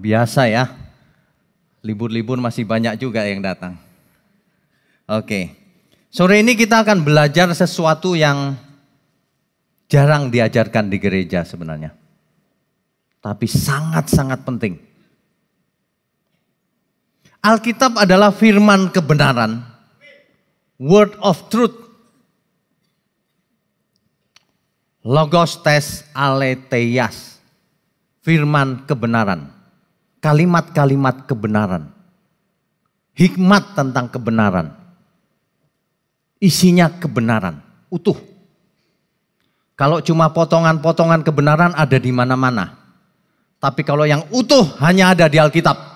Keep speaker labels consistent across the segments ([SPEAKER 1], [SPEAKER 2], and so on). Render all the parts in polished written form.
[SPEAKER 1] biasa ya. Libur-libur masih banyak juga yang datang. Oke. Sore ini kita akan belajar sesuatu yang jarang diajarkan di gereja sebenarnya. Tapi sangat-sangat penting. Alkitab adalah firman kebenaran. Word of truth. Logos tes aleteias. Firman kebenaran. Kalimat-kalimat kebenaran. Hikmat tentang kebenaran. Isinya kebenaran. Utuh. Kalau cuma potongan-potongan kebenaran ada di mana-mana. Tapi kalau yang utuh hanya ada di Alkitab.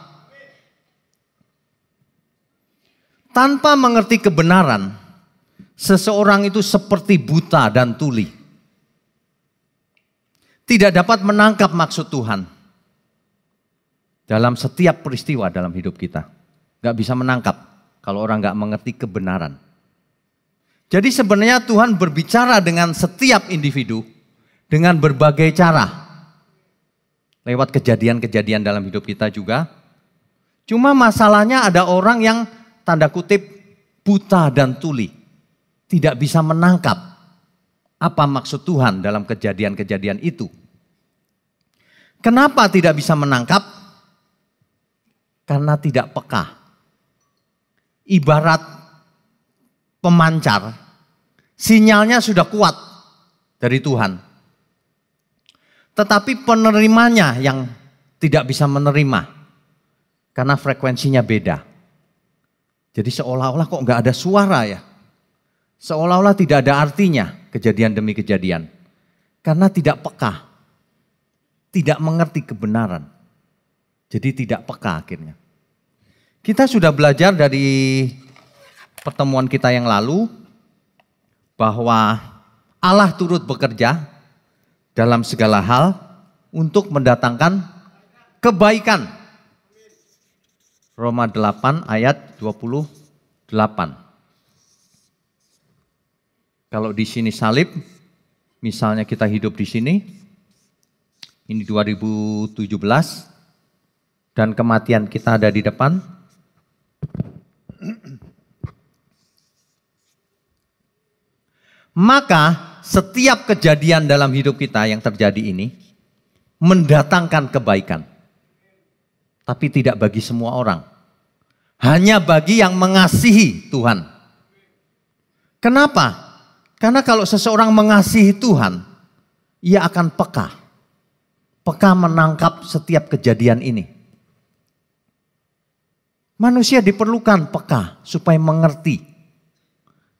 [SPEAKER 1] Tanpa mengerti kebenaran, seseorang itu seperti buta dan tuli. Tidak dapat menangkap maksud Tuhan dalam setiap peristiwa dalam hidup kita. Gak bisa menangkap kalau orang gak mengerti kebenaran. Jadi sebenarnya Tuhan berbicara dengan setiap individu dengan berbagai cara. Lewat kejadian-kejadian dalam hidup kita juga. Cuma masalahnya ada orang yang tanda kutip buta dan tuli. Tidak bisa menangkap apa maksud Tuhan dalam kejadian-kejadian itu. Kenapa tidak bisa menangkap? Karena tidak peka. Ibarat pemancar, sinyalnya sudah kuat dari Tuhan. Tetapi penerimanya yang tidak bisa menerima. Karena frekuensinya beda. Jadi seolah-olah kok nggak ada suara ya. Seolah-olah tidak ada artinya kejadian demi kejadian. Karena tidak peka. Tidak mengerti kebenaran. Jadi tidak peka akhirnya. Kita sudah belajar dari pertemuan kita yang lalu. Bahwa Allah turut bekerja dalam segala hal untuk mendatangkan kebaikan. Roma 8 ayat 28. Kalau di sini salib, misalnya kita hidup di sini, ini 2017, dan kematian kita ada di depan. Maka setiap kejadian dalam hidup kita yang terjadi ini mendatangkan kebaikan. Tapi tidak bagi semua orang. Hanya bagi yang mengasihi Tuhan. Kenapa? Karena kalau seseorang mengasihi Tuhan, ia akan peka. Peka menangkap setiap kejadian ini. Manusia diperlukan peka supaya mengerti.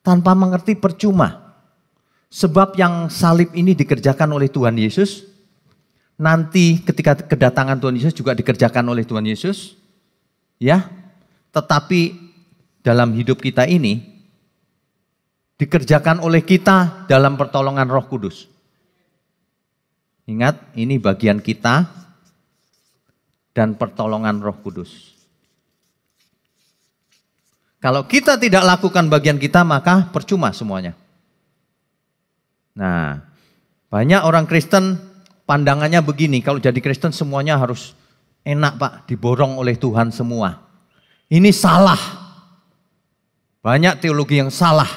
[SPEAKER 1] Tanpa mengerti percuma. Sebab yang salib ini dikerjakan oleh Tuhan Yesus. Nanti ketika kedatangan Tuhan Yesus juga dikerjakan oleh Tuhan Yesus. Ya. Tetapi dalam hidup kita ini dikerjakan oleh kita dalam pertolongan Roh Kudus. Ingat, ini bagian kita dan pertolongan Roh Kudus. Kalau kita tidak lakukan bagian kita, maka percuma semuanya. Nah, banyak orang Kristen pandangannya begini, kalau jadi Kristen semuanya harus enak Pak, diborong oleh Tuhan semua. Ini salah. Banyak teologi yang salah.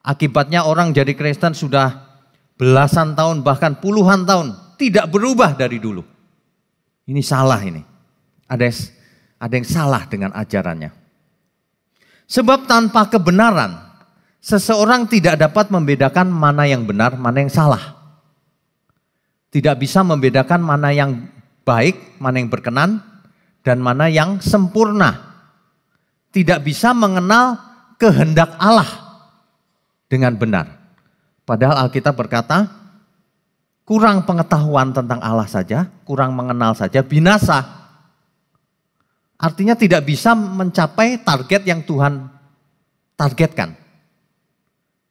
[SPEAKER 1] Akibatnya orang jadi Kristen sudah belasan tahun bahkan puluhan tahun tidak berubah dari dulu. Ini salah ini. Ada yang salah dengan ajarannya. Sebab tanpa kebenaran seseorang tidak dapat membedakan mana yang benar, mana yang salah. Tidak bisa membedakan mana yang baik, mana yang berkenan, dan mana yang sempurna. Tidak bisa mengenal kehendak Allah dengan benar. Padahal Alkitab berkata, kurang pengetahuan tentang Allah saja, kurang mengenal saja, binasa. Artinya tidak bisa mencapai target yang Tuhan targetkan.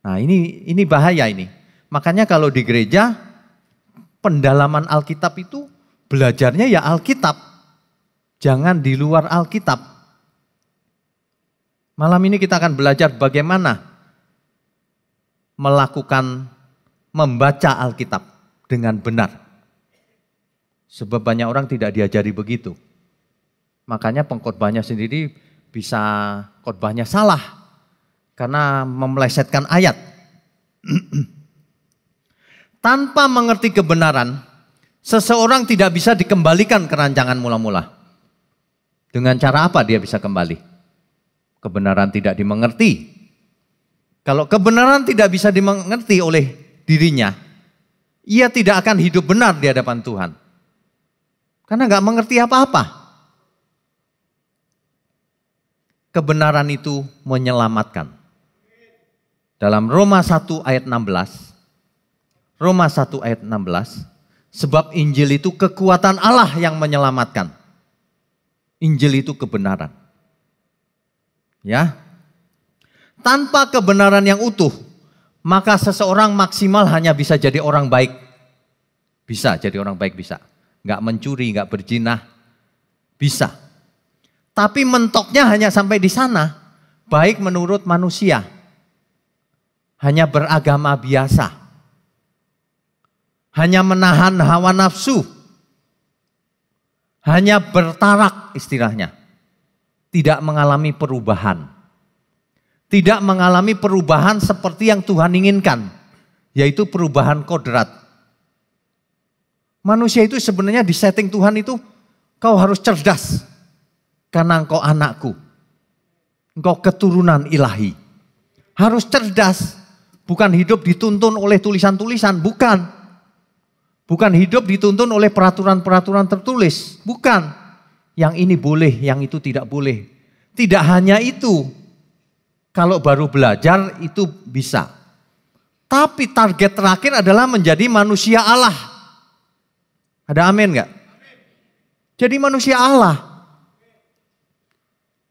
[SPEAKER 1] Nah ini bahaya ini. Makanya kalau di gereja, pendalaman Alkitab itu belajarnya ya Alkitab. Jangan di luar Alkitab. Malam ini kita akan belajar bagaimana membaca Alkitab dengan benar. Sebab banyak orang tidak diajari begitu. Makanya pengkhotbahnya sendiri bisa khotbahnya salah karena memelesetkan ayat. Tanpa mengerti kebenaran, seseorang tidak bisa dikembalikan ke rancangan mula-mula. Dengan cara apa dia bisa kembali? Kebenaran tidak dimengerti. Kalau kebenaran tidak bisa dimengerti oleh dirinya, ia tidak akan hidup benar di hadapan Tuhan. Karena nggak mengerti apa-apa. Kebenaran itu menyelamatkan. Dalam Roma 1 ayat 16, Roma 1 ayat 16, sebab Injil itu kekuatan Allah yang menyelamatkan. Injil itu kebenaran. Ya. Tanpa kebenaran yang utuh, maka seseorang maksimal hanya bisa jadi orang baik. Bisa jadi orang baik, bisa. Nggak mencuri, nggak berzina, bisa. Tapi mentoknya hanya sampai di sana, baik menurut manusia. Hanya beragama biasa. Hanya menahan hawa nafsu. Hanya bertarak istilahnya. Tidak mengalami perubahan. Tidak mengalami perubahan seperti yang Tuhan inginkan, yaitu perubahan kodrat. Manusia itu sebenarnya disetting Tuhan itu, kau harus cerdas, karena engkau anakku, engkau keturunan ilahi. Harus cerdas, bukan hidup dituntun oleh tulisan-tulisan, bukan. Bukan hidup dituntun oleh peraturan-peraturan tertulis, bukan. Yang ini boleh, yang itu tidak boleh. Tidak hanya itu. Kalau baru belajar itu bisa. Tapi target terakhir adalah menjadi manusia Allah. Ada amin enggak? Jadi manusia Allah.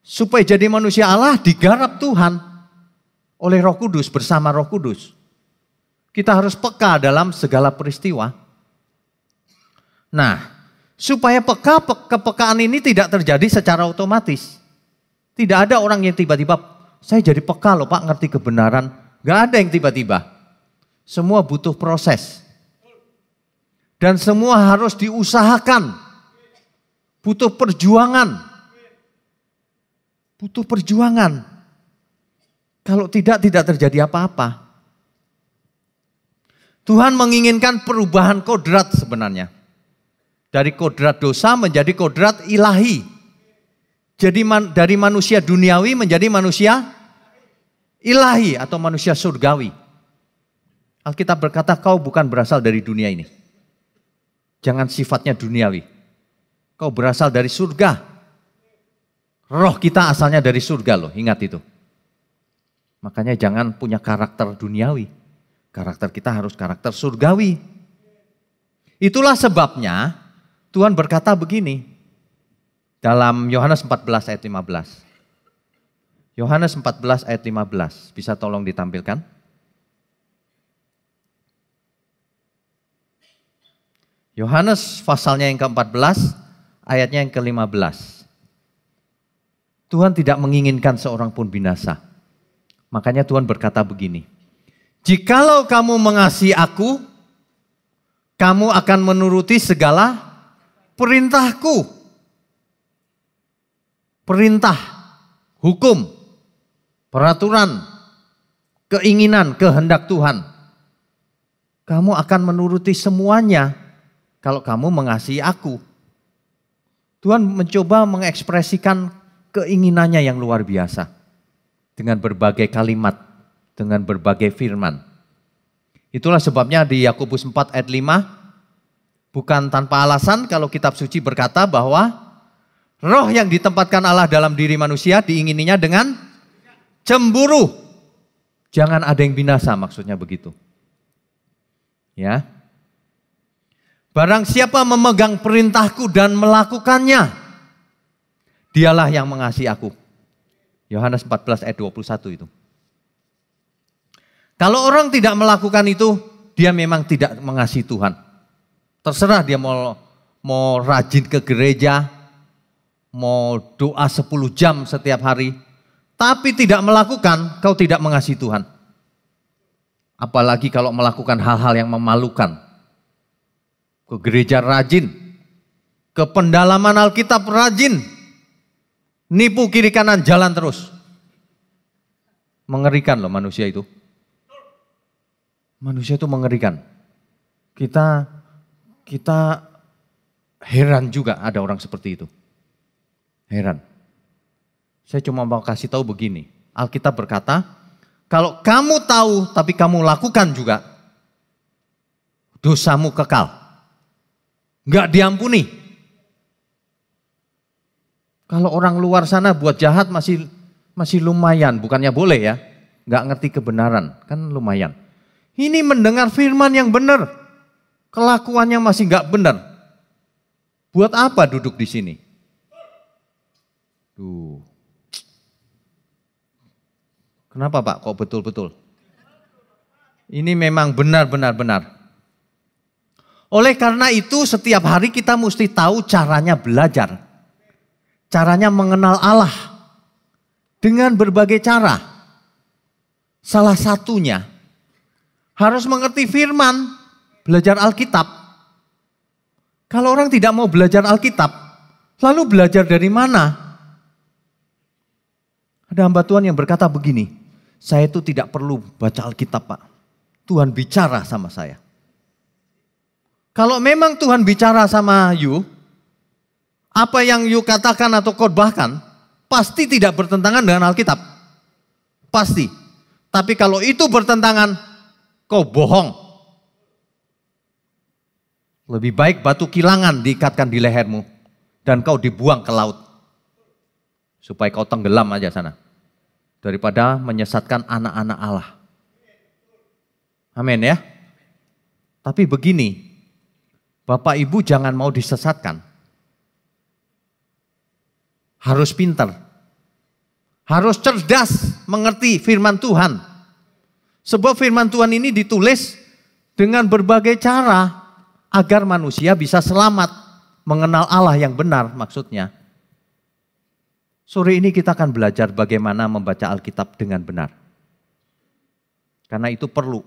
[SPEAKER 1] Supaya jadi manusia Allah digarap Tuhan oleh Roh Kudus, bersama Roh Kudus. Kita harus peka dalam segala peristiwa. Nah, supaya kepekaan ini tidak terjadi secara otomatis. Tidak ada orang yang tiba-tiba, saya jadi peka loh Pak, ngerti kebenaran. Gak ada yang tiba-tiba. Semua butuh proses. Dan semua harus diusahakan. Butuh perjuangan. Butuh perjuangan. Kalau tidak terjadi apa-apa. Tuhan menginginkan perubahan kodrat sebenarnya. Dari kodrat dosa menjadi kodrat ilahi. Jadi dari manusia duniawi menjadi manusia ilahi atau manusia surgawi. Alkitab berkata kau bukan berasal dari dunia ini. Jangan sifatnya duniawi. Kau berasal dari surga. Roh kita asalnya dari surga loh, ingat itu. Makanya jangan punya karakter duniawi. Karakter kita harus karakter surgawi. Itulah sebabnya Tuhan berkata begini. Dalam Yohanes 14 ayat 15. Yohanes 14 ayat 15. Bisa tolong ditampilkan? Yohanes pasalnya yang ke-14, ayatnya yang ke-15. Tuhan tidak menginginkan seorang pun binasa. Makanya Tuhan berkata begini. Jikalau kamu mengasihi aku, kamu akan menuruti segala perintahku. Perintah, hukum, peraturan, keinginan, kehendak Tuhan. Kamu akan menuruti semuanya kalau kamu mengasihi aku. Tuhan mencoba mengekspresikan keinginannya yang luar biasa. Dengan berbagai kalimat, dengan berbagai firman. Itulah sebabnya di Yakobus 4 ayat 5, bukan tanpa alasan kalau kitab suci berkata bahwa roh yang ditempatkan Allah dalam diri manusia diingininya dengan cemburu. Jangan ada yang binasa, maksudnya begitu. Ya. Barang siapa memegang perintahku dan melakukannya, dialah yang mengasihi aku. Yohanes 14 ayat 21 itu. Kalau orang tidak melakukan itu, dia memang tidak mengasihi Tuhan. Terserah dia mau rajin ke gereja, mau doa 10 jam setiap hari, tapi tidak melakukan, kau tidak mengasihi Tuhan. Apalagi kalau melakukan hal-hal yang memalukan. Ke gereja rajin, ke pendalaman Alkitab rajin, nipu kiri kanan, jalan terus. Mengerikan loh manusia itu. Manusia itu mengerikan. Kita heran juga ada orang seperti itu. Heran. Saya cuma mau kasih tahu begini. Alkitab berkata, kalau kamu tahu tapi kamu lakukan juga, dosamu kekal. Enggak diampuni. Kalau orang luar sana buat jahat masih lumayan, bukannya boleh ya. Enggak ngerti kebenaran, kan lumayan. Ini mendengar firman yang benar, kelakuannya masih enggak benar. Buat apa duduk di sini? Tuh. Kenapa Pak? Kok betul-betul? Ini memang benar. Oleh karena itu setiap hari kita mesti tahu caranya belajar. Caranya mengenal Allah. Dengan berbagai cara. Salah satunya harus mengerti firman, belajar Alkitab. Kalau orang tidak mau belajar Alkitab, lalu belajar dari mana? Ada hamba Tuhan yang berkata begini, saya itu tidak perlu baca Alkitab Pak. Tuhan bicara sama saya. Kalau memang Tuhan bicara sama you, apa yang you katakan atau khotbahkan, pasti tidak bertentangan dengan Alkitab. Pasti. Tapi kalau itu bertentangan, kau bohong. Lebih baik batu kilangan diikatkan di lehermu dan kau dibuang ke laut. Supaya kau tenggelam aja sana. Daripada menyesatkan anak-anak Allah. Amin ya. Tapi begini, Bapak Ibu jangan mau disesatkan. Harus pintar. Harus cerdas mengerti firman Tuhan. Sebab firman Tuhan ini ditulis dengan berbagai cara agar manusia bisa selamat mengenal Allah yang benar maksudnya. Sore ini kita akan belajar bagaimana membaca Alkitab dengan benar. Karena itu perlu.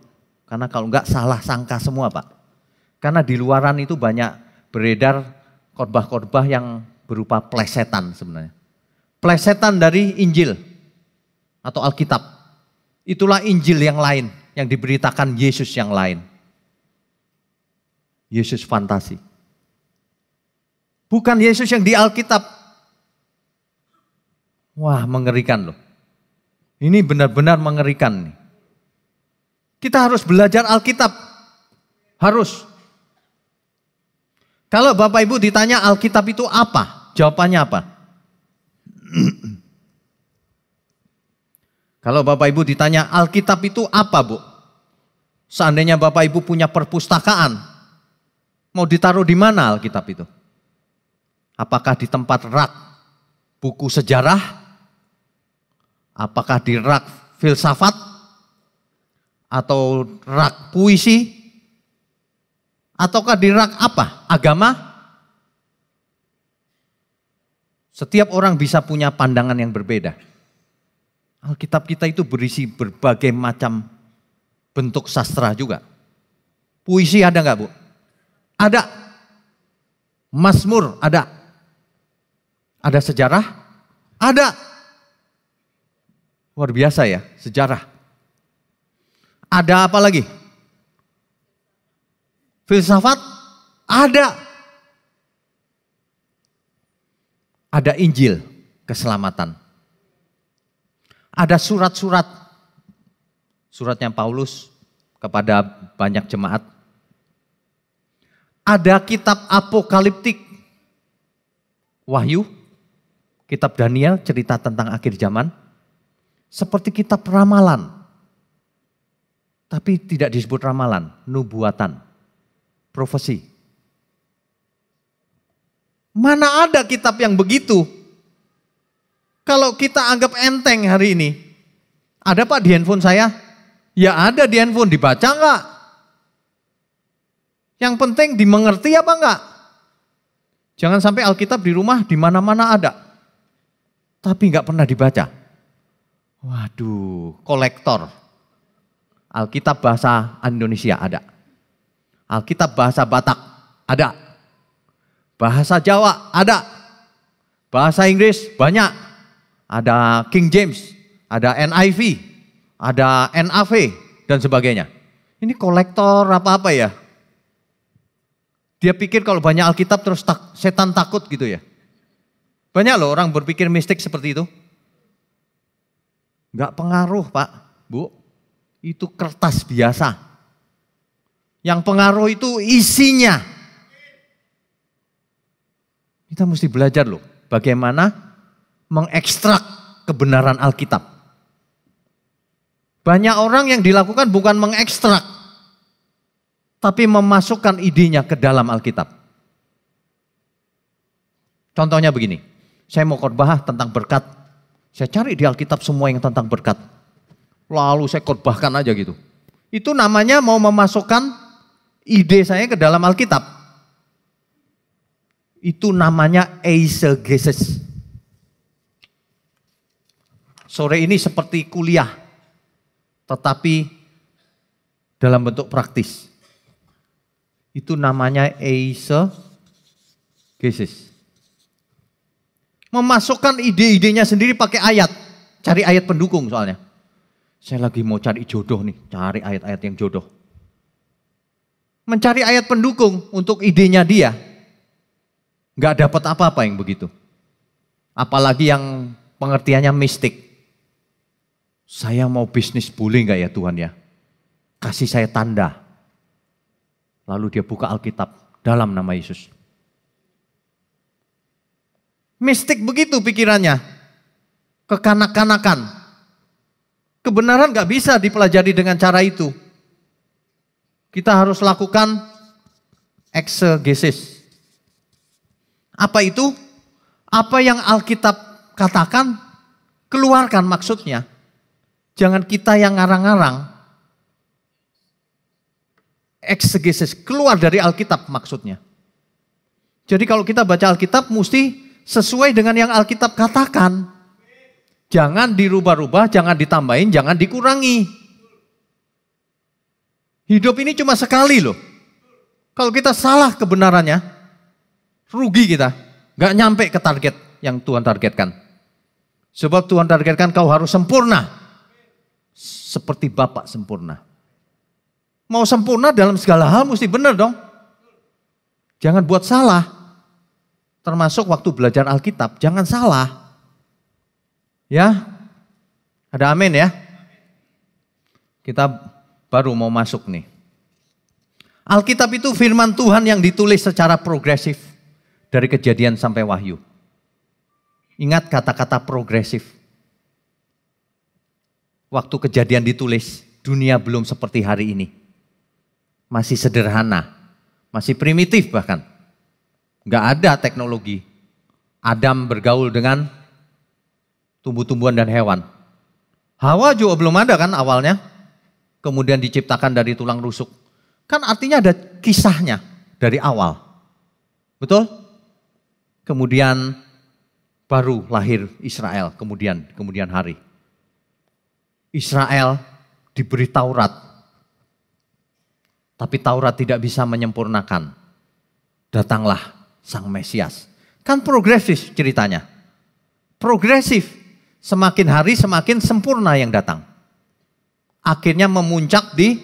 [SPEAKER 1] Karena kalau enggak salah sangka semua Pak. Karena di luaran itu banyak beredar khotbah-khotbah yang berupa plesetan sebenarnya. Plesetan dari Injil atau Alkitab. Itulah Injil yang lain yang diberitakan Yesus yang lain. Yesus fantasi. Bukan Yesus yang di Alkitab. Wah, mengerikan loh. Ini benar-benar mengerikan nih. Kita harus belajar Alkitab. Harus. Kalau Bapak Ibu ditanya Alkitab itu apa? Jawabannya apa? Kalau Bapak Ibu ditanya Alkitab itu apa Bu? Seandainya Bapak Ibu punya perpustakaan, mau ditaruh di mana Alkitab itu? Apakah di tempat rak buku sejarah? Apakah di rak filsafat? Atau rak puisi? Ataukah di rak apa? Agama? Setiap orang bisa punya pandangan yang berbeda. Alkitab kita itu berisi berbagai macam bentuk sastra juga. Puisi ada nggak Bu? Ada. Mazmur ada. Ada sejarah? Ada. Luar biasa ya, sejarah. Ada apa lagi? Filsafat? Ada. Ada Injil, keselamatan. Ada surat-surat. Suratnya Paulus kepada banyak jemaat. Ada kitab apokaliptik. Wahyu, kitab Daniel, cerita tentang akhir zaman. Seperti kitab ramalan. Tapi tidak disebut ramalan, nubuatan, profesi. Mana ada kitab yang begitu? Kalau kita anggap enteng hari ini. Ada Pak di handphone saya? Ya ada di handphone, dibaca enggak? Yang penting dimengerti apa enggak? Jangan sampai Alkitab di rumah di mana-mana ada. Tapi enggak pernah dibaca. Waduh, kolektor. Alkitab bahasa Indonesia ada. Alkitab bahasa Batak ada. Bahasa Jawa ada. Bahasa Inggris banyak. ada King James, ada NIV, ada NAV, dan sebagainya. Ini kolektor apa-apa ya? Dia pikir kalau banyak Alkitab terus setan takut gitu ya. Banyak loh orang berpikir mistik seperti itu. Enggak pengaruh Pak, Bu. Itu kertas biasa. Yang pengaruh itu isinya. Kita mesti belajar loh bagaimana mengekstrak kebenaran Alkitab. Banyak orang yang dilakukan bukan mengekstrak, tapi memasukkan idenya ke dalam Alkitab. Contohnya begini, saya mau khotbah tentang berkat. Saya cari di Alkitab semua yang tentang berkat. Lalu saya khotbahkan aja gitu. Itu namanya mau memasukkan ide saya ke dalam Alkitab. Itu namanya eisegesis. Sore ini seperti kuliah, tetapi dalam bentuk praktis. Itu namanya eisegesis. Memasukkan ide-idenya sendiri pakai ayat. Cari ayat pendukung soalnya. Saya lagi mau cari jodoh nih, cari ayat-ayat yang jodoh. Mencari ayat pendukung untuk idenya dia, nggak dapat apa-apa yang begitu. Apalagi yang pengertiannya mistik. Saya mau bisnis, boleh nggak ya Tuhan ya? Kasih saya tanda. Lalu dia buka Alkitab dalam nama Yesus. Mistik begitu pikirannya. Kekanak-kanakan. Kebenaran nggak bisa dipelajari dengan cara itu. Kita harus lakukan eksegesis. Apa itu? Apa yang Alkitab katakan, keluarkan maksudnya. Jangan kita yang ngarang-ngarang. Eksegesis, keluar dari Alkitab maksudnya. Jadi kalau kita baca Alkitab mesti sesuai dengan yang Alkitab katakan. Jangan dirubah-rubah, jangan ditambahin, jangan dikurangi. Hidup ini cuma sekali loh. Kalau kita salah kebenarannya, rugi kita. Gak nyampe ke target yang Tuhan targetkan. Sebab Tuhan targetkan kau harus sempurna. Seperti Bapak sempurna. Mau sempurna dalam segala hal mesti benar dong. Jangan buat salah. Termasuk waktu belajar Alkitab, jangan salah. Ya, ada amin ya. Kita baru mau masuk nih. Alkitab itu firman Tuhan yang ditulis secara progresif. Dari Kejadian sampai Wahyu. Ingat kata-kata progresif. Waktu Kejadian ditulis, dunia belum seperti hari ini. Masih sederhana, masih primitif bahkan. Nggak ada teknologi. Adam bergaul dengan tumbuh-tumbuhan dan hewan. Hawa juga belum ada kan awalnya. Kemudian diciptakan dari tulang rusuk. Kan artinya ada kisahnya dari awal. Betul? Kemudian baru lahir Israel kemudian hari. Israel diberi Taurat. Tapi Taurat tidak bisa menyempurnakan. Datanglah Sang Mesias. Kan progresif ceritanya. Progresif. Semakin hari semakin sempurna yang datang. Akhirnya memuncak di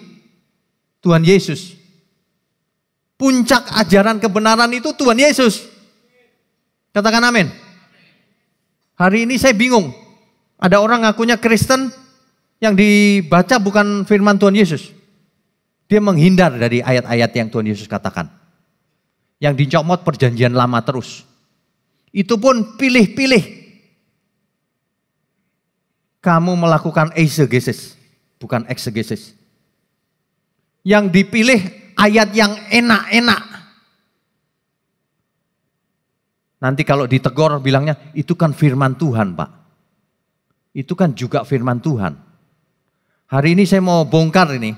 [SPEAKER 1] Tuhan Yesus. Puncak ajaran kebenaran itu Tuhan Yesus. Katakan amin. Hari ini saya bingung. Ada orang ngakunya Kristen yang dibaca bukan firman Tuhan Yesus. Dia menghindar dari ayat-ayat yang Tuhan Yesus katakan. Yang dicomot perjanjian lama terus. Itu pun pilih-pilih. Kamu melakukan eisegesis, bukan eksegesis. Yang dipilih ayat yang enak-enak. Nanti kalau ditegur bilangnya, itu kan firman Tuhan Pak. Itu kan juga firman Tuhan. Hari ini saya mau bongkar ini.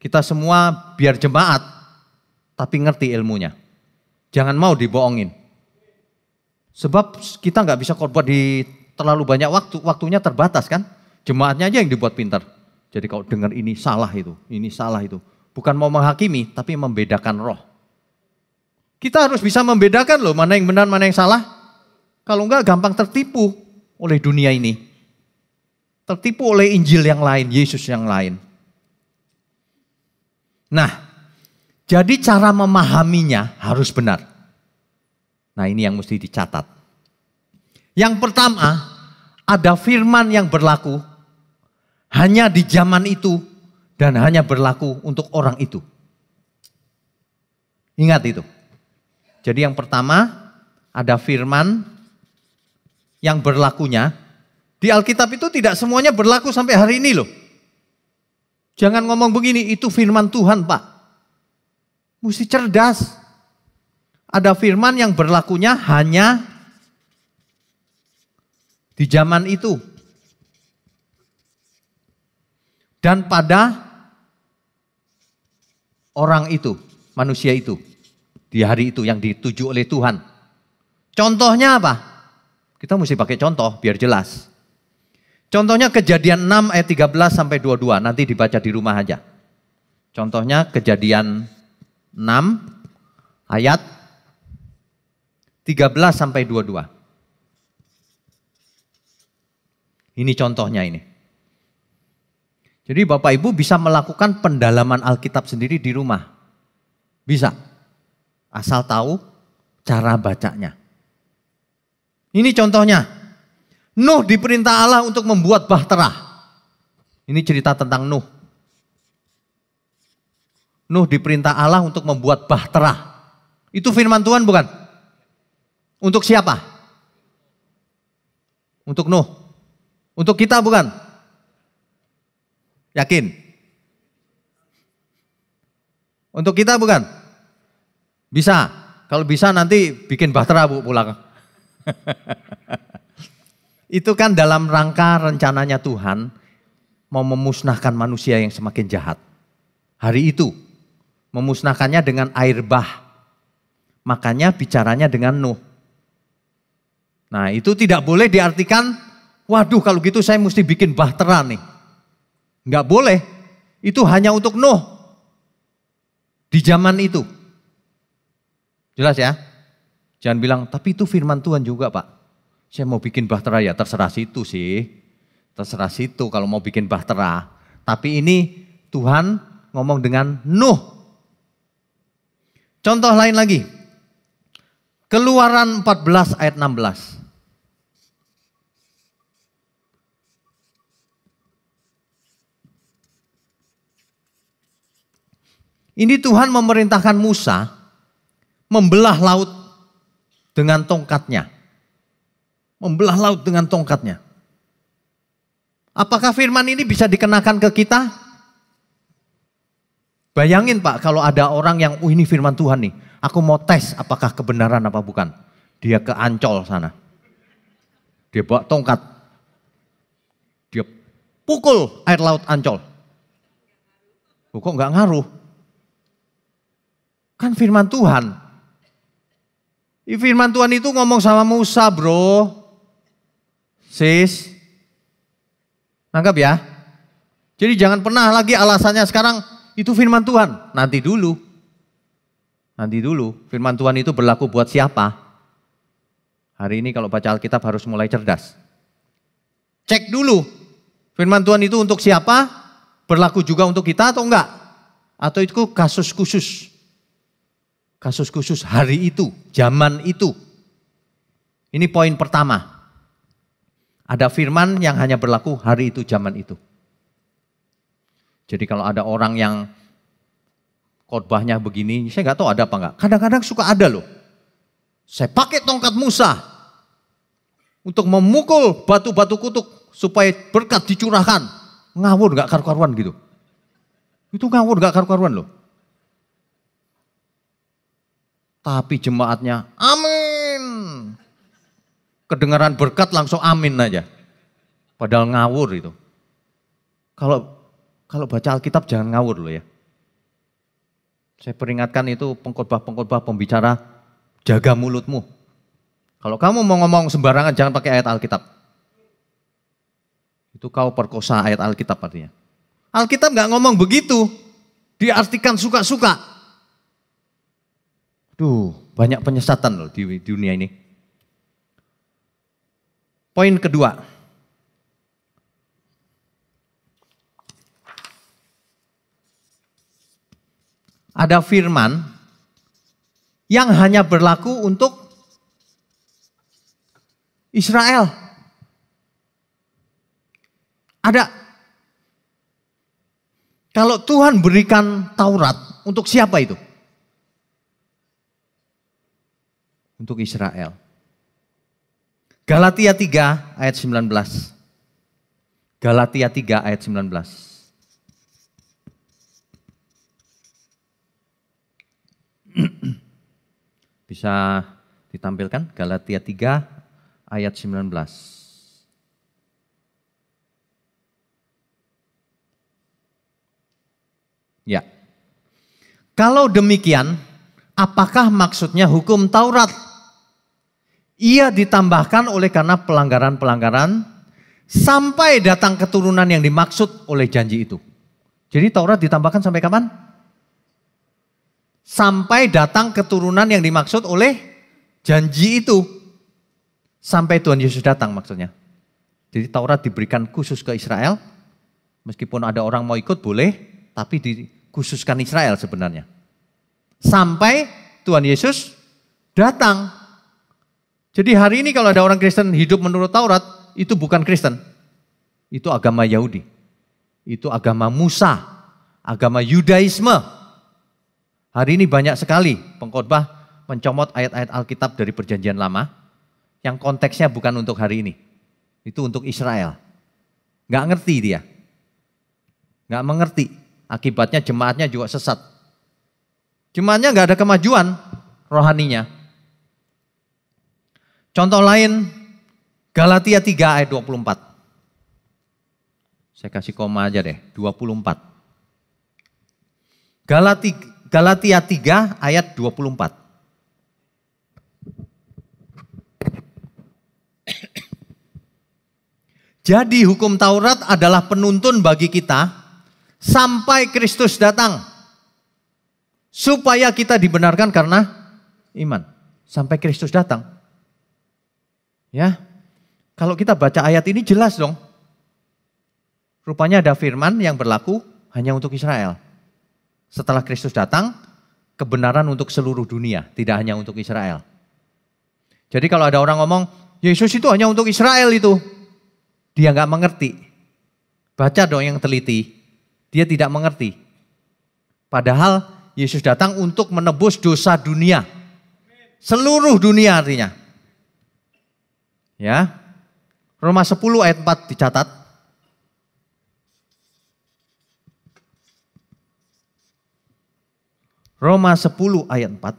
[SPEAKER 1] Kita semua biar jemaat, tapi ngerti ilmunya. Jangan mau dibohongin. Sebab kita nggak bisa khotbah di terlalu banyak waktu, waktunya terbatas kan. Jemaatnya aja yang dibuat pintar. Jadi kalau dengar ini salah itu, ini salah itu. Bukan mau menghakimi, tapi membedakan roh. Kita harus bisa membedakan loh, mana yang benar, mana yang salah. Kalau enggak gampang tertipu. oleh dunia ini. Tertipu oleh Injil yang lain, Yesus yang lain. Nah, jadi cara memahaminya harus benar. Nah, ini yang mesti dicatat. Yang pertama, ada firman yang berlaku hanya di zaman itu dan hanya berlaku untuk orang itu. Ingat itu. Jadi yang pertama, ada firman yang berlakunya. Di Alkitab itu tidak semuanya berlaku sampai hari ini loh. Jangan ngomong begini, itu firman Tuhan Pak. Mesti cerdas. Ada firman yang berlakunya hanya di zaman itu. Dan pada orang itu, manusia itu. Di hari itu yang dituju oleh Tuhan. Contohnya apa? Kita mesti pakai contoh biar jelas. Contohnya Kejadian 6 ayat 13 sampai 22. Nanti dibaca di rumah aja. Contohnya Kejadian 6 ayat 13 sampai 22. Ini contohnya ini. Jadi Bapak Ibu bisa melakukan pendalaman Alkitab sendiri di rumah. Bisa. Asal tahu cara bacanya. Ini contohnya. Nuh diperintah Allah untuk membuat bahtera. Ini cerita tentang Nuh. Nuh diperintah Allah untuk membuat bahtera. Itu firman Tuhan bukan? Untuk siapa? Untuk Nuh. Untuk kita bukan? Yakin? Untuk kita bukan? Bisa. Kalau bisa nanti bikin bahtera Bu pulang. Itu kan dalam rangka rencananya Tuhan mau memusnahkan manusia yang semakin jahat. Hari itu memusnahkannya dengan air bah. Makanya bicaranya dengan Nuh. Nah itu tidak boleh diartikan, waduh kalau gitu saya mesti bikin bahtera nih. Enggak boleh, itu hanya untuk Nuh. Di zaman itu. Jelas ya? Jangan bilang, tapi itu firman Tuhan juga Pak. Saya mau bikin bahtera ya terserah situ sih. Terserah situ kalau mau bikin bahtera. Tapi ini Tuhan ngomong dengan Nuh. Contoh lain lagi. Keluaran 14 ayat 16. Ini Tuhan memerintahkan Musa membelah laut dengan tongkatnya. Membelah laut dengan tongkatnya. Apakah firman ini bisa dikenakan ke kita? Bayangin Pak kalau ada orang yang, ini firman Tuhan nih. Aku mau tes apakah kebenaran apa bukan. Dia ke Ancol sana. Dia bawa tongkat. Dia pukul air laut Ancol. Kok nggak ngaruh? Kan firman Tuhan. Firman Tuhan itu ngomong sama Musa bro. Sis. Nangkap ya. Jadi jangan pernah lagi alasannya sekarang itu firman Tuhan. Nanti dulu. Nanti dulu. Firman Tuhan itu berlaku buat siapa? Hari ini kalau baca Alkitab harus mulai cerdas. Cek dulu. Firman Tuhan itu untuk siapa? Berlaku juga untuk kita atau enggak? Atau itu kasus khusus? Kasus khusus hari itu, zaman itu. Ini poin pertama. Ada firman yang hanya berlaku hari itu, zaman itu. Jadi kalau ada orang yang khotbahnya begini, saya nggak tahu ada apa enggak. Kadang-kadang suka ada loh. Saya pakai tongkat Musa untuk memukul batu-batu kutuk supaya berkat dicurahkan. Ngawur nggak karu-karuan gitu. Itu ngawur nggak karu-karuan loh. Tapi jemaatnya amin. Kedengaran berkat langsung amin aja. Padahal ngawur itu. Kalau baca Alkitab jangan ngawur loh ya. Saya peringatkan itu pengkhotbah-pengkhotbah pembicara, jaga mulutmu. Kalau kamu mau ngomong sembarangan jangan pakai ayat Alkitab. Itu kau perkosa ayat Alkitab artinya. Alkitab nggak ngomong begitu. Diartikan suka-suka. Duh, banyak penyesatan loh di dunia ini. Poin kedua. Ada firman yang hanya berlaku untuk Israel. Ada. Kalau Tuhan berikan Taurat, untuk siapa itu? Untuk Israel. Galatia 3 ayat 19. Galatia 3 ayat 19. Bisa ditampilkan Galatia 3 ayat 19. Ya. Kalau demikian, apakah maksudnya hukum Taurat? Ia ditambahkan oleh karena pelanggaran-pelanggaran sampai datang keturunan yang dimaksud oleh janji itu. Jadi Taurat ditambahkan sampai kapan? Sampai datang keturunan yang dimaksud oleh janji itu. Sampai Tuhan Yesus datang maksudnya. Jadi Taurat diberikan khusus ke Israel. Meskipun ada orang mau ikut boleh, tapi dikhususkan Israel sebenarnya. Sampai Tuhan Yesus datang. Jadi hari ini kalau ada orang Kristen hidup menurut Taurat, itu bukan Kristen. Itu agama Yahudi. Itu agama Musa, agama Yudaisme. Hari ini banyak sekali pengkhotbah mencomot ayat-ayat Alkitab dari Perjanjian Lama yang konteksnya bukan untuk hari ini. Itu untuk Israel. Nggak ngerti dia. Nggak mengerti. Akibatnya jemaatnya juga sesat. Jemaatnya nggak ada kemajuan rohaninya. Contoh lain, Galatia 3 ayat 24. Saya kasih koma aja deh, 24. Galatia 3 ayat 24. Jadi hukum Taurat adalah penuntun bagi kita sampai Kristus datang. Supaya kita dibenarkan karena iman. Sampai Kristus datang. Ya, kalau kita baca ayat ini jelas dong. Rupanya ada firman yang berlaku hanya untuk Israel. Setelah Kristus datang, kebenaran untuk seluruh dunia, tidak hanya untuk Israel. Jadi kalau ada orang ngomong, Yesus itu hanya untuk Israel itu. Dia nggak mengerti. Baca dong yang teliti. Dia tidak mengerti. Padahal Yesus datang untuk menebus dosa dunia. Seluruh dunia artinya. Ya. Roma 10 ayat 4 dicatat. Roma 10 ayat 4.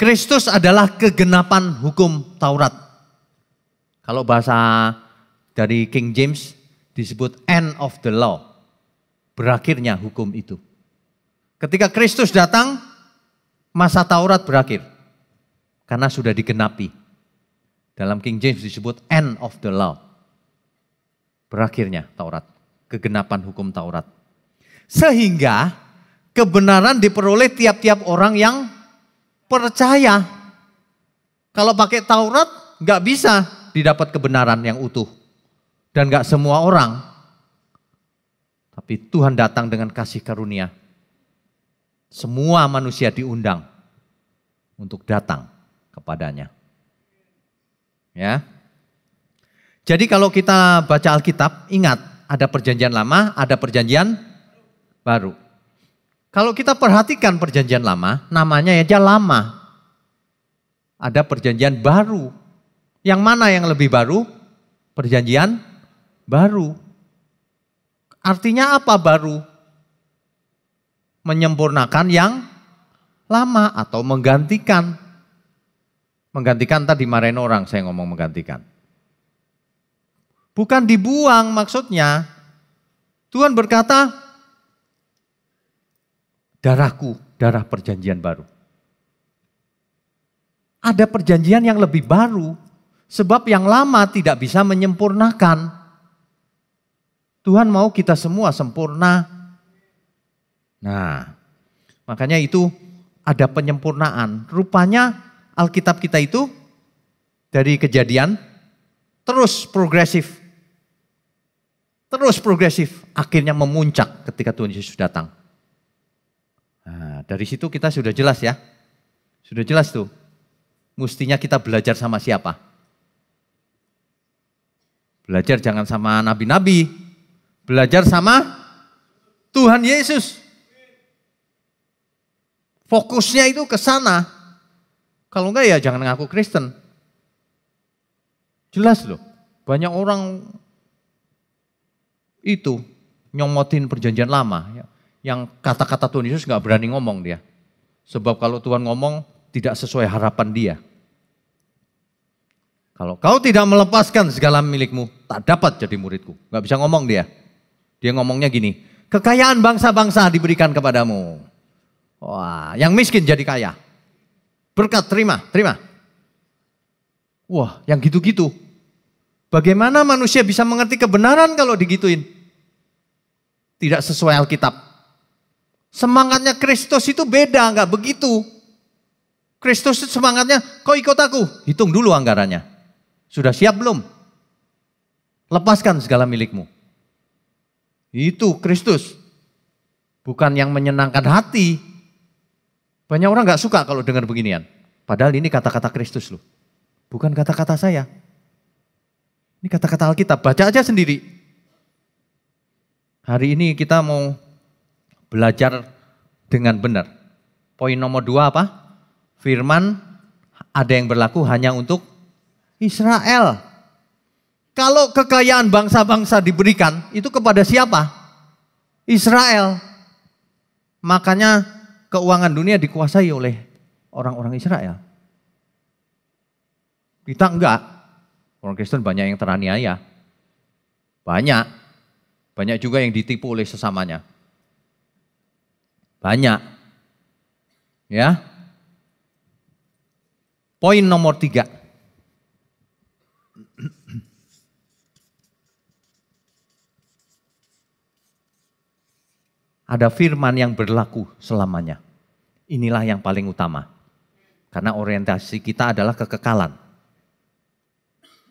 [SPEAKER 1] Kristus adalah kegenapan hukum Taurat. Kalau bahasa dari King James disebut end of the law. Berakhirnya hukum itu. Ketika Kristus datang, masa Taurat berakhir. Karena sudah digenapi. Dalam King James disebut end of the law. Berakhirnya Taurat. Kegenapan hukum Taurat. Sehingga kebenaran diperoleh tiap-tiap orang yang percaya. Kalau pakai Taurat nggak bisa didapat kebenaran yang utuh. Dan nggak semua orang. Tapi Tuhan datang dengan kasih karunia. Semua manusia diundang untuk datang kepadanya. Ya. Jadi kalau kita baca Alkitab, ingat ada perjanjian lama, ada perjanjian baru. Kalau kita perhatikan perjanjian lama, namanya aja lama. Ada perjanjian baru. Yang mana yang lebih baru? Perjanjian baru. Artinya apa baru? Menyempurnakan yang lama atau menggantikan. Menggantikan tadi marahin orang saya ngomong menggantikan. Bukan dibuang maksudnya. Tuhan berkata, darahku, darah perjanjian baru. Ada perjanjian yang lebih baru. Sebab yang lama tidak bisa menyempurnakan. Tuhan mau kita semua sempurna. Nah, makanya itu ada penyempurnaan. Rupanya Alkitab kita itu dari Kejadian terus progresif. Terus progresif, akhirnya memuncak ketika Tuhan Yesus datang. Nah, dari situ kita sudah jelas ya. Sudah jelas tuh. Mestinya kita belajar sama siapa? Belajar jangan sama nabi-nabi. Belajar sama Tuhan Yesus. Fokusnya itu ke sana. Kalau enggak ya jangan ngaku Kristen. Jelas loh. Banyak orang itu nyomotin perjanjian lama. Yang kata-kata Tuhan Yesus enggak berani ngomong dia. Sebab kalau Tuhan ngomong tidak sesuai harapan dia. Kalau kau tidak melepaskan segala milikmu, tak dapat jadi muridku. Enggak bisa ngomong dia. Dia ngomongnya gini, kekayaan bangsa-bangsa diberikan kepadamu. Wah, yang miskin jadi kaya. Berkat terima, terima. Wah, yang gitu-gitu. Bagaimana manusia bisa mengerti kebenaran kalau digituin? Tidak sesuai Alkitab. Semangatnya Kristus itu beda, enggak begitu. Kristus itu semangatnya, kau ikut aku, hitung dulu anggarannya. Sudah siap belum? Lepaskan segala milikmu. Itu Kristus. Bukan yang menyenangkan hati. Banyak orang enggak suka kalau dengar beginian. Padahal ini kata-kata Kristus loh. Bukan kata-kata saya. Ini kata-kata Alkitab, baca aja sendiri. Hari ini kita mau belajar dengan benar. Poin nomor 2 apa? Firman ada yang berlaku hanya untuk Israel. Kalau kekayaan bangsa-bangsa diberikan, itu kepada siapa? Israel. Makanya keuangan dunia dikuasai oleh orang-orang Israel. Kita enggak. Orang Kristen banyak yang teraniaya. Banyak. Banyak juga yang ditipu oleh sesamanya. Banyak. Ya. Poin nomor 3. Ada firman yang berlaku selamanya. Inilah yang paling utama. Karena orientasi kita adalah kekekalan.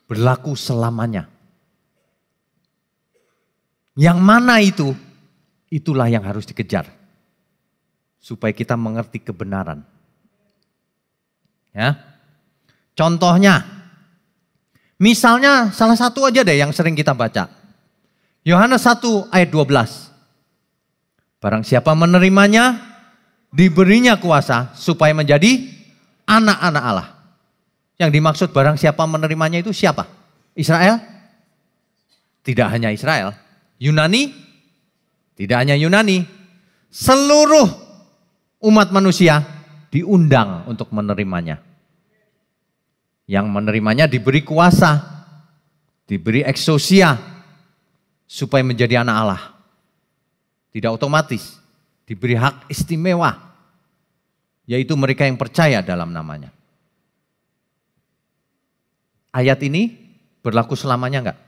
[SPEAKER 1] Berlaku selamanya. Yang mana itu? Itulah yang harus dikejar. Supaya kita mengerti kebenaran. Ya. Contohnya, misalnya salah satu aja deh yang sering kita baca. Yohanes 1 ayat 12. Barang siapa menerimanya, diberinya kuasa supaya menjadi anak-anak Allah. Yang dimaksud barang siapa menerimanya itu siapa? Israel? Tidak hanya Israel. Yunani? Tidak hanya Yunani. Seluruh umat manusia diundang untuk menerimanya. Yang menerimanya diberi kuasa, diberi eksosia, supaya menjadi anak Allah. Tidak otomatis, diberi hak istimewa, yaitu mereka yang percaya dalam namanya. Ayat ini berlaku selamanya enggak?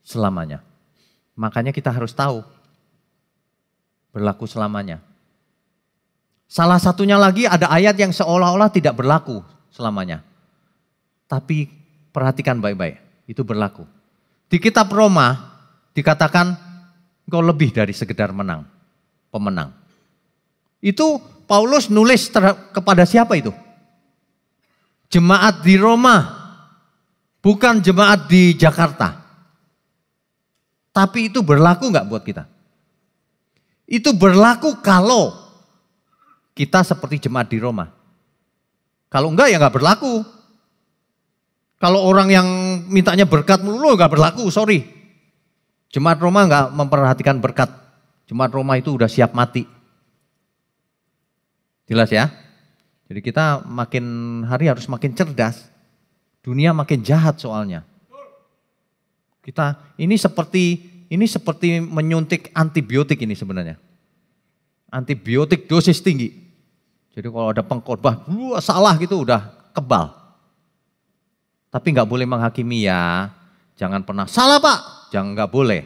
[SPEAKER 1] Selamanya. Makanya kita harus tahu berlaku selamanya. Salah satunya lagi ada ayat yang seolah-olah tidak berlaku selamanya. Tapi perhatikan baik-baik, itu berlaku. Di kitab Roma dikatakan engkau lebih dari sekedar pemenang. Itu Paulus nulis kepada siapa itu? Jemaat di Roma, bukan jemaat di Jakarta. Tapi itu berlaku enggak buat kita? Itu berlaku kalau kita seperti jemaat di Roma. Kalau enggak ya enggak berlaku. Kalau orang yang mintanya berkat melulu enggak berlaku, sorry. Jemaat Roma enggak memperhatikan berkat. Jemaat Roma itu udah siap mati. Jelas ya? Jadi kita makin hari harus makin cerdas. Dunia makin jahat soalnya. Kita ini seperti menyuntik antibiotik ini sebenarnya. Antibiotik dosis tinggi. Jadi kalau ada pengkhotbah, salah gitu udah kebal. Tapi nggak boleh menghakimi ya. Jangan pernah salah pak, nggak boleh.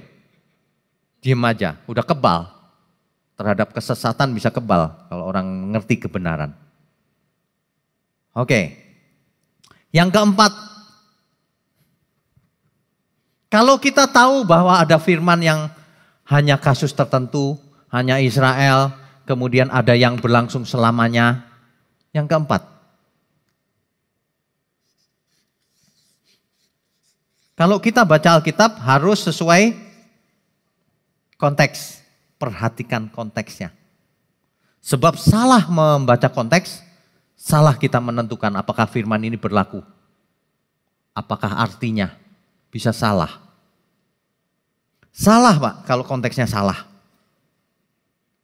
[SPEAKER 1] Diam aja, udah kebal. Terhadap kesesatan bisa kebal kalau orang ngerti kebenaran. Oke. Yang keempat, Kalau kita tahu bahwa ada firman yang hanya kasus tertentu, hanya Israel, kemudian ada yang berlangsung selamanya. Yang keempat, kalau kita baca Alkitab harus sesuai konteks, perhatikan konteksnya. Sebab salah membaca konteks, salah kita menentukan apakah firman ini berlaku. Apakah artinya bisa salah. Salah Pak kalau konteksnya salah.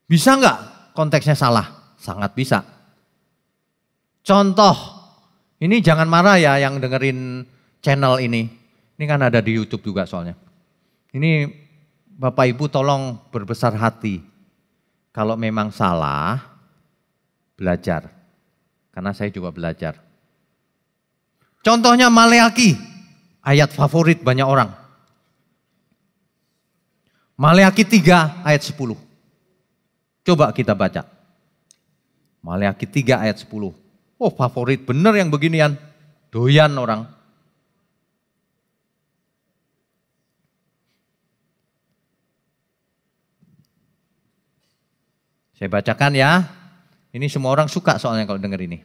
[SPEAKER 1] Bisa enggak konteksnya salah? Sangat bisa. Contoh, ini jangan marah ya yang dengerin channel ini. Ini kan ada di YouTube juga soalnya. Ini Bapak Ibu tolong berbesar hati. Kalau memang salah, belajar. Karena saya juga belajar. Contohnya Maleaki, ayat favorit banyak orang. Maleaki 3 ayat 10. Coba kita baca. Maleaki 3 ayat 10. Oh favorit bener yang beginian. Doyan orang. Saya bacakan ya. Ini semua orang suka soalnya kalau dengar ini.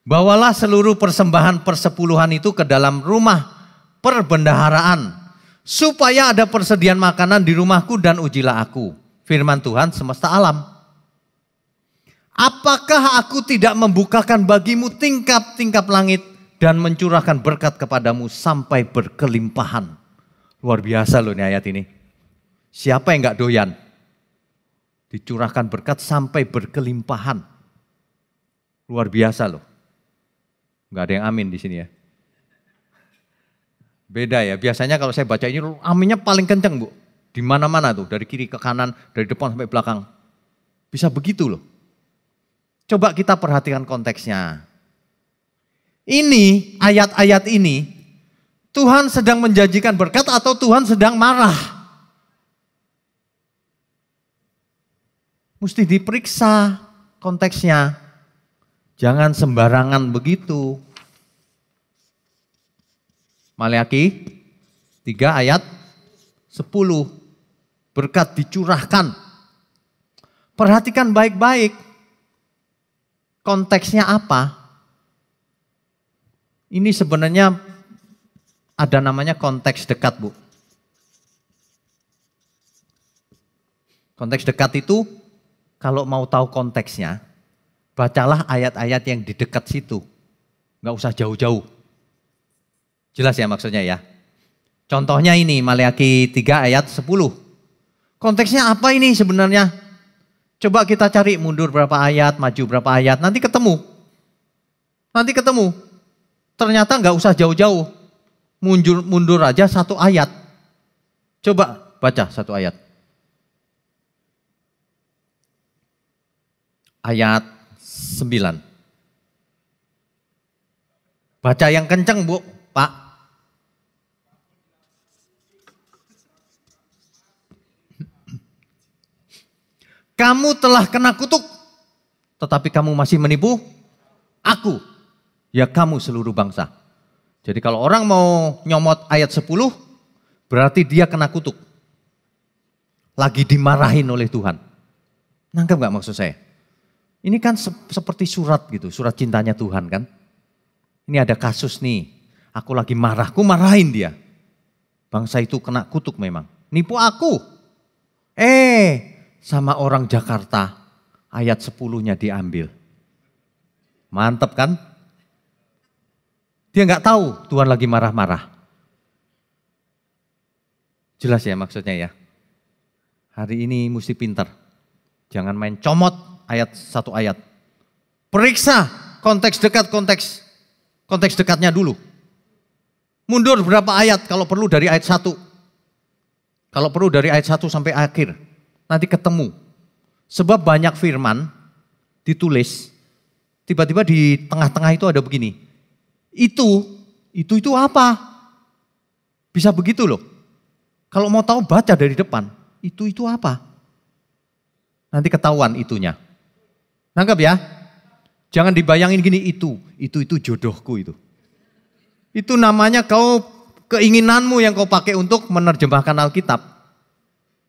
[SPEAKER 1] Bawalah seluruh persembahan persepuluhan itu ke dalam rumah perbendaharaan. Supaya ada persediaan makanan di rumahku dan ujilah aku. Firman Tuhan semesta alam. Apakah aku tidak membukakan bagimu tingkap-tingkap langit dan mencurahkan berkat kepadamu sampai berkelimpahan. Luar biasa loh ini ayat ini. Siapa yang gak doyan? Dicurahkan berkat sampai berkelimpahan. Luar biasa loh. Gak ada yang amin di sini ya. Beda ya, biasanya kalau saya baca ini aminnya paling kenceng Bu. Di mana-mana tuh, dari kiri ke kanan, dari depan sampai belakang. Bisa begitu loh. Coba kita perhatikan konteksnya. Ini, ayat-ayat ini, Tuhan sedang menjanjikan berkat atau Tuhan sedang marah? Mesti diperiksa konteksnya. Jangan sembarangan begitu. Maleaki 3 ayat 10. Berkat dicurahkan. Perhatikan baik-baik. Konteksnya apa? Ini sebenarnya ada namanya konteks dekat, Bu. Konteks dekat itu kalau mau tahu konteksnya, bacalah ayat-ayat yang di dekat situ. Nggak usah jauh-jauh. Jelas ya maksudnya ya. Contohnya ini Maleaki 3 ayat 10. Konteksnya apa ini sebenarnya? Coba kita cari mundur berapa ayat, maju berapa ayat, nanti ketemu. Nanti ketemu. Ternyata nggak usah jauh-jauh. Mundur aja 1 ayat. Coba baca 1 ayat. Ayat 9. Baca yang kenceng Bu, Pak. Kamu telah kena kutuk, tetapi kamu masih menipu aku, ya kamu seluruh bangsa. Jadi kalau orang mau nyomot ayat 10, berarti dia kena kutuk. Lagi dimarahin oleh Tuhan. Nangkep gak maksud saya? Ini kan seperti surat gitu, surat cintanya Tuhan kan. Ini ada kasus nih, aku lagi marah, aku marahin dia. Bangsa itu kena kutuk memang, nipu aku. Sama orang Jakarta, ayat 10-nya diambil. Mantep kan? Dia nggak tahu Tuhan lagi marah-marah. Jelas ya maksudnya ya. Hari ini mesti pintar. Jangan main comot ayat 1 ayat. Periksa konteks dekat, konteks dekatnya dulu. Mundur berapa ayat kalau perlu dari ayat 1. Kalau perlu dari ayat 1 sampai akhir. Nanti ketemu. Sebab banyak firman ditulis, tiba-tiba di tengah-tengah itu ada begini. Itu apa? Bisa begitu loh. Kalau mau tahu baca dari depan, itu apa? Nanti ketahuan itunya. Nangkep ya? Jangan dibayangin gini itu jodohku itu. Itu namanya kau keinginanmu yang kau pakai untuk menerjemahkan Alkitab.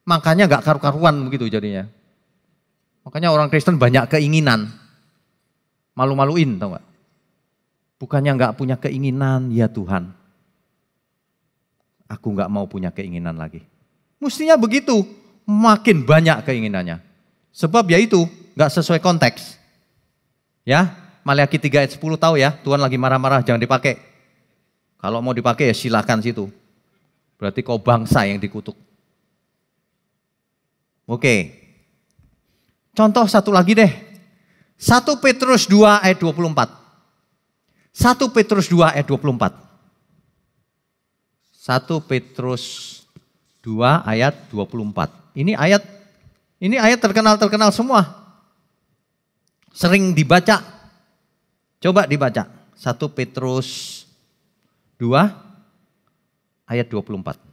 [SPEAKER 1] Makanya gak karu-karuan begitu jadinya. Makanya orang Kristen banyak keinginan. Malu-maluin, tau gak? Bukannya gak punya keinginan, ya Tuhan. Aku gak mau punya keinginan lagi. Mestinya begitu, makin banyak keinginannya. Sebab ya itu, gak sesuai konteks. Ya, Maliaki 3 ayat 10 tahu ya, Tuhan lagi marah-marah, jangan dipakai. Kalau mau dipakai ya silakan situ. Berarti kau bangsa yang dikutuk. Oke. Contoh satu lagi deh. 1 Petrus 2 ayat 24. 1 Petrus 2 ayat 24. 1 Petrus 2 ayat 24. Ini ayat terkenal semua. Sering dibaca. Coba dibaca. 1 Petrus 2 ayat 24.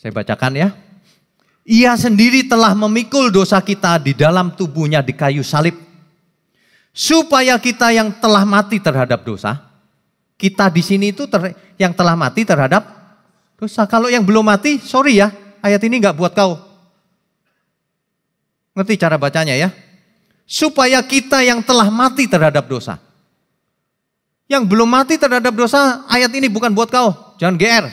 [SPEAKER 1] Saya bacakan ya. Ia sendiri telah memikul dosa kita di dalam tubuhnya di kayu salib. Supaya kita yang telah mati terhadap dosa. Kita di sini itu yang telah mati terhadap dosa. Kalau yang belum mati, sorry ya. Ayat ini gak buat kau. Ngerti cara bacanya ya. Supaya kita yang telah mati terhadap dosa. Yang belum mati terhadap dosa, ayat ini bukan buat kau. Jangan GR.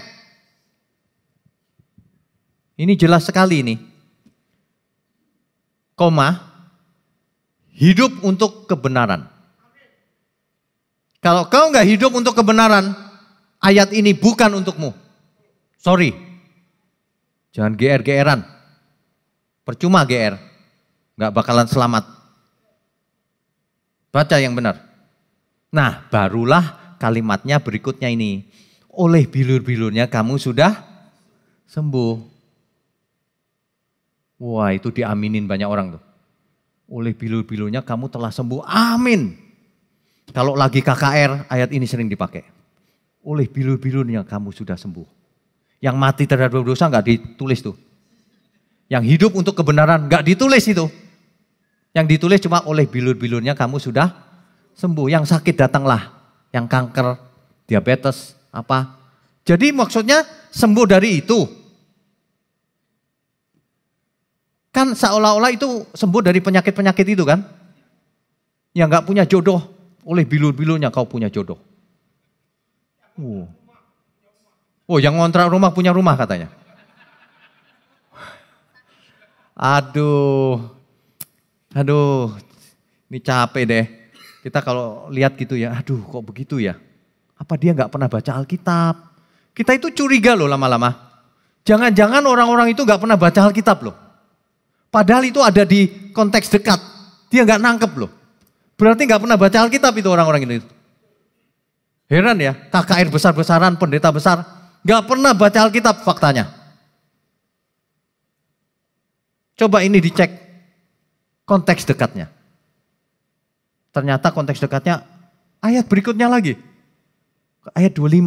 [SPEAKER 1] Ini jelas sekali ini. Koma, hidup untuk kebenaran. Kalau kau nggak hidup untuk kebenaran, ayat ini bukan untukmu. Sorry. Jangan GR-GRan. Percuma GR. Nggak bakalan selamat. Baca yang benar. Nah, barulah kalimatnya berikutnya ini. Oleh bilur-bilurnya kamu sudah sembuh. Wah, itu diaminin banyak orang tuh. Oleh bilur-bilurnya kamu telah sembuh. Amin. Kalau lagi KKR, ayat ini sering dipakai. Oleh bilur-bilurnya kamu sudah sembuh. Yang mati terhadap dosa nggak ditulis tuh. Yang hidup untuk kebenaran nggak ditulis itu. Yang ditulis cuma oleh bilur-bilurnya kamu sudah sembuh. Yang sakit datanglah. Yang kanker, diabetes, apa. Jadi maksudnya sembuh dari itu. Kan seolah-olah itu sembuh dari penyakit-penyakit itu kan. Yang gak punya jodoh, oleh bilur-bilurnya kau punya jodoh. Oh, yang ngontrak rumah punya rumah katanya. Aduh, ini capek deh. Kita kalau lihat gitu ya, aduh kok begitu ya. Apa dia gak pernah baca Alkitab? Kita itu curiga loh lama-lama. Jangan-jangan orang-orang itu gak pernah baca Alkitab loh. Padahal itu ada di konteks dekat. Dia nggak nangkep loh. Berarti nggak pernah baca Alkitab itu orang-orang ini. Heran ya, KKR besar-besaran, pendeta besar. Nggak pernah baca Alkitab faktanya. Coba ini dicek konteks dekatnya. Ternyata konteks dekatnya ayat berikutnya lagi. Ayat 25.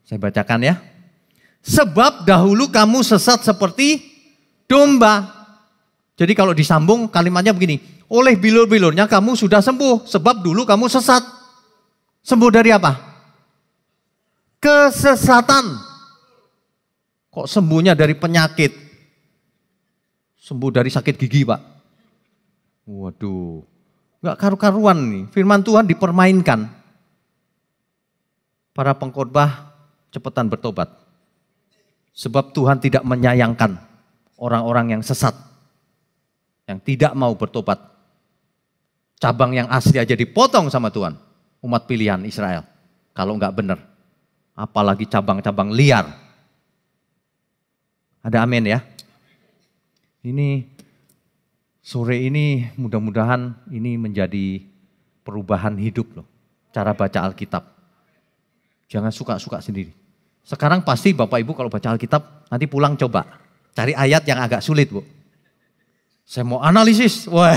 [SPEAKER 1] Saya bacakan ya. Sebab dahulu kamu sesat seperti domba. Jadi kalau disambung kalimatnya begini. Oleh bilur-bilurnya kamu sudah sembuh. Sebab dulu kamu sesat. Sembuh dari apa? Kesesatan. Kok sembuhnya dari penyakit? Sembuh dari sakit gigi Pak. Waduh. Gak karu-karuan nih. Firman Tuhan dipermainkan. Para pengkhotbah cepetan bertobat. Sebab Tuhan tidak menyayangkan orang-orang yang sesat. Yang tidak mau bertobat. Cabang yang asli aja dipotong sama Tuhan. Umat pilihan Israel. Kalau enggak benar. Apalagi cabang-cabang liar. Ada amin ya. Ini sore ini mudah-mudahan ini menjadi perubahan hidup loh. Cara baca Alkitab. Jangan suka-suka sendiri. Sekarang pasti Bapak Ibu kalau baca Alkitab nanti pulang coba. Cari ayat yang agak sulit Bu. Saya mau analisis. Wah.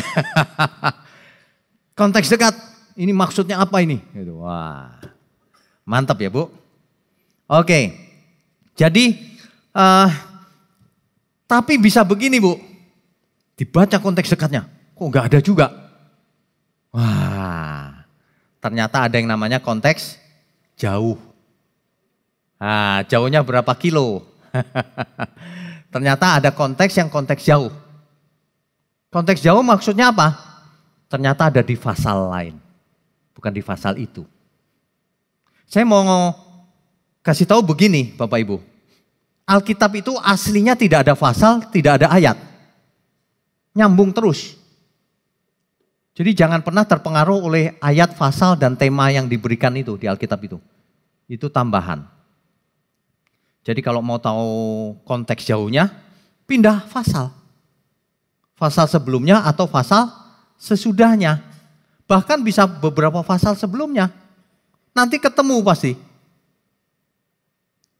[SPEAKER 1] Konteks dekat. Ini maksudnya apa ini? Gitu. Wah. Mantap ya Bu. Oke. Jadi tapi bisa begini Bu. Dibaca konteks dekatnya. Kok nggak ada juga. Wah, ternyata ada yang namanya konteks jauh. Nah, jauhnya berapa kilo? Ternyata ada konteks yang konteks jauh. Konteks jauh maksudnya apa? Ternyata ada di pasal lain, bukan di pasal itu. Saya mau kasih tahu begini Bapak Ibu. Alkitab itu aslinya tidak ada pasal, tidak ada ayat. Nyambung terus. Jadi jangan pernah terpengaruh oleh ayat, pasal, dan tema yang diberikan itu di Alkitab itu. Itu tambahan. Jadi kalau mau tahu konteks jauhnya, pindah pasal. Pasal sebelumnya atau pasal sesudahnya. Bahkan bisa beberapa pasal sebelumnya. Nanti ketemu pasti.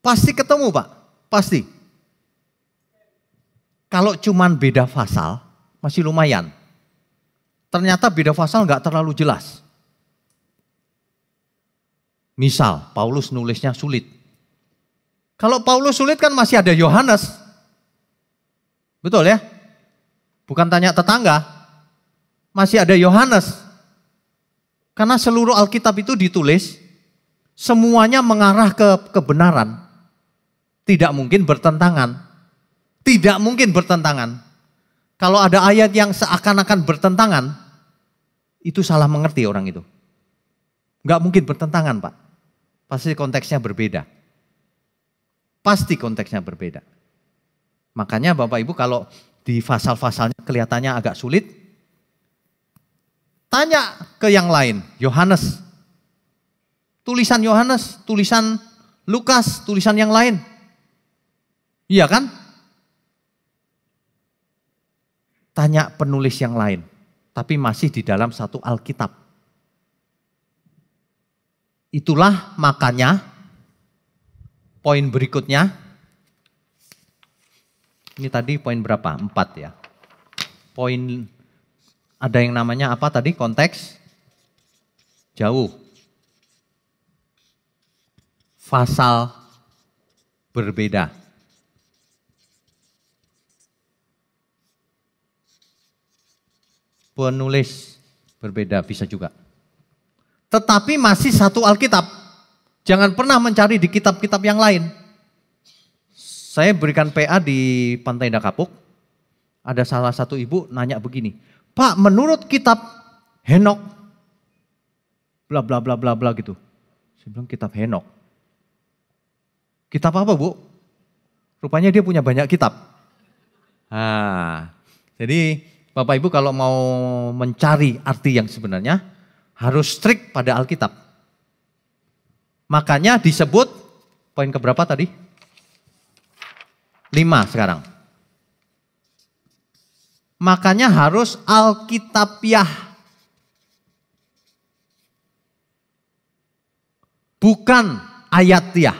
[SPEAKER 1] Pasti ketemu Pak, pasti. Kalau cuman beda pasal, masih lumayan. Ternyata beda pasal nggak terlalu jelas. Misal, Paulus nulisnya sulit. Kalau Paulus sulit kan masih ada Yohanes. Betul ya? Bukan tanya tetangga, masih ada Yohanes. Karena seluruh Alkitab itu ditulis, semuanya mengarah ke kebenaran. Tidak mungkin bertentangan. Tidak mungkin bertentangan. Kalau ada ayat yang seakan-akan bertentangan, itu salah mengerti orang itu. Enggak mungkin bertentangan Pak. Pasti konteksnya berbeda. Pasti konteksnya berbeda. Makanya Bapak Ibu kalau di pasal-pasalnya kelihatannya agak sulit, tanya ke yang lain, Yohanes. Tulisan Yohanes, tulisan Lukas, tulisan yang lain. Iya kan? Tanya penulis yang lain, tapi masih di dalam satu Alkitab. Itulah makanya poin berikutnya. Ini tadi poin berapa? 4 ya. Poin ada yang namanya apa tadi? Konteks jauh. Pasal berbeda. Penulis berbeda bisa juga. Tetapi masih satu Alkitab. Jangan pernah mencari di kitab-kitab yang lain. Saya berikan PA di Pantai Indah Kapuk. Ada salah satu ibu nanya begini, Pak, menurut kitab Henok, bla bla bla bla bla gitu. Saya bilang kitab Henok. Kitab apa Bu? Rupanya dia punya banyak kitab. Nah, jadi Bapak Ibu kalau mau mencari arti yang sebenarnya harus strict pada Alkitab. Makanya disebut poin keberapa tadi? 5 sekarang. Makanya harus Alkitabiah. Bukan ayatiah.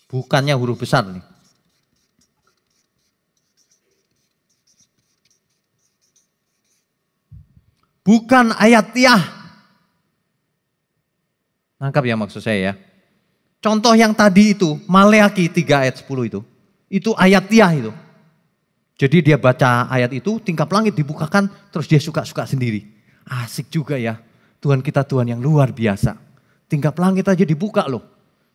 [SPEAKER 1] Bukannya huruf besar nih. Bukan ayatiah. Nangkap ya maksud saya ya. Contoh yang tadi itu, Maleakhi 3 ayat 10 itu ayatiah itu. Jadi dia baca ayat itu, tingkap langit dibukakan, terus dia suka-suka sendiri. Asik juga ya, Tuhan kita Tuhan yang luar biasa. Tingkap langit aja dibuka loh.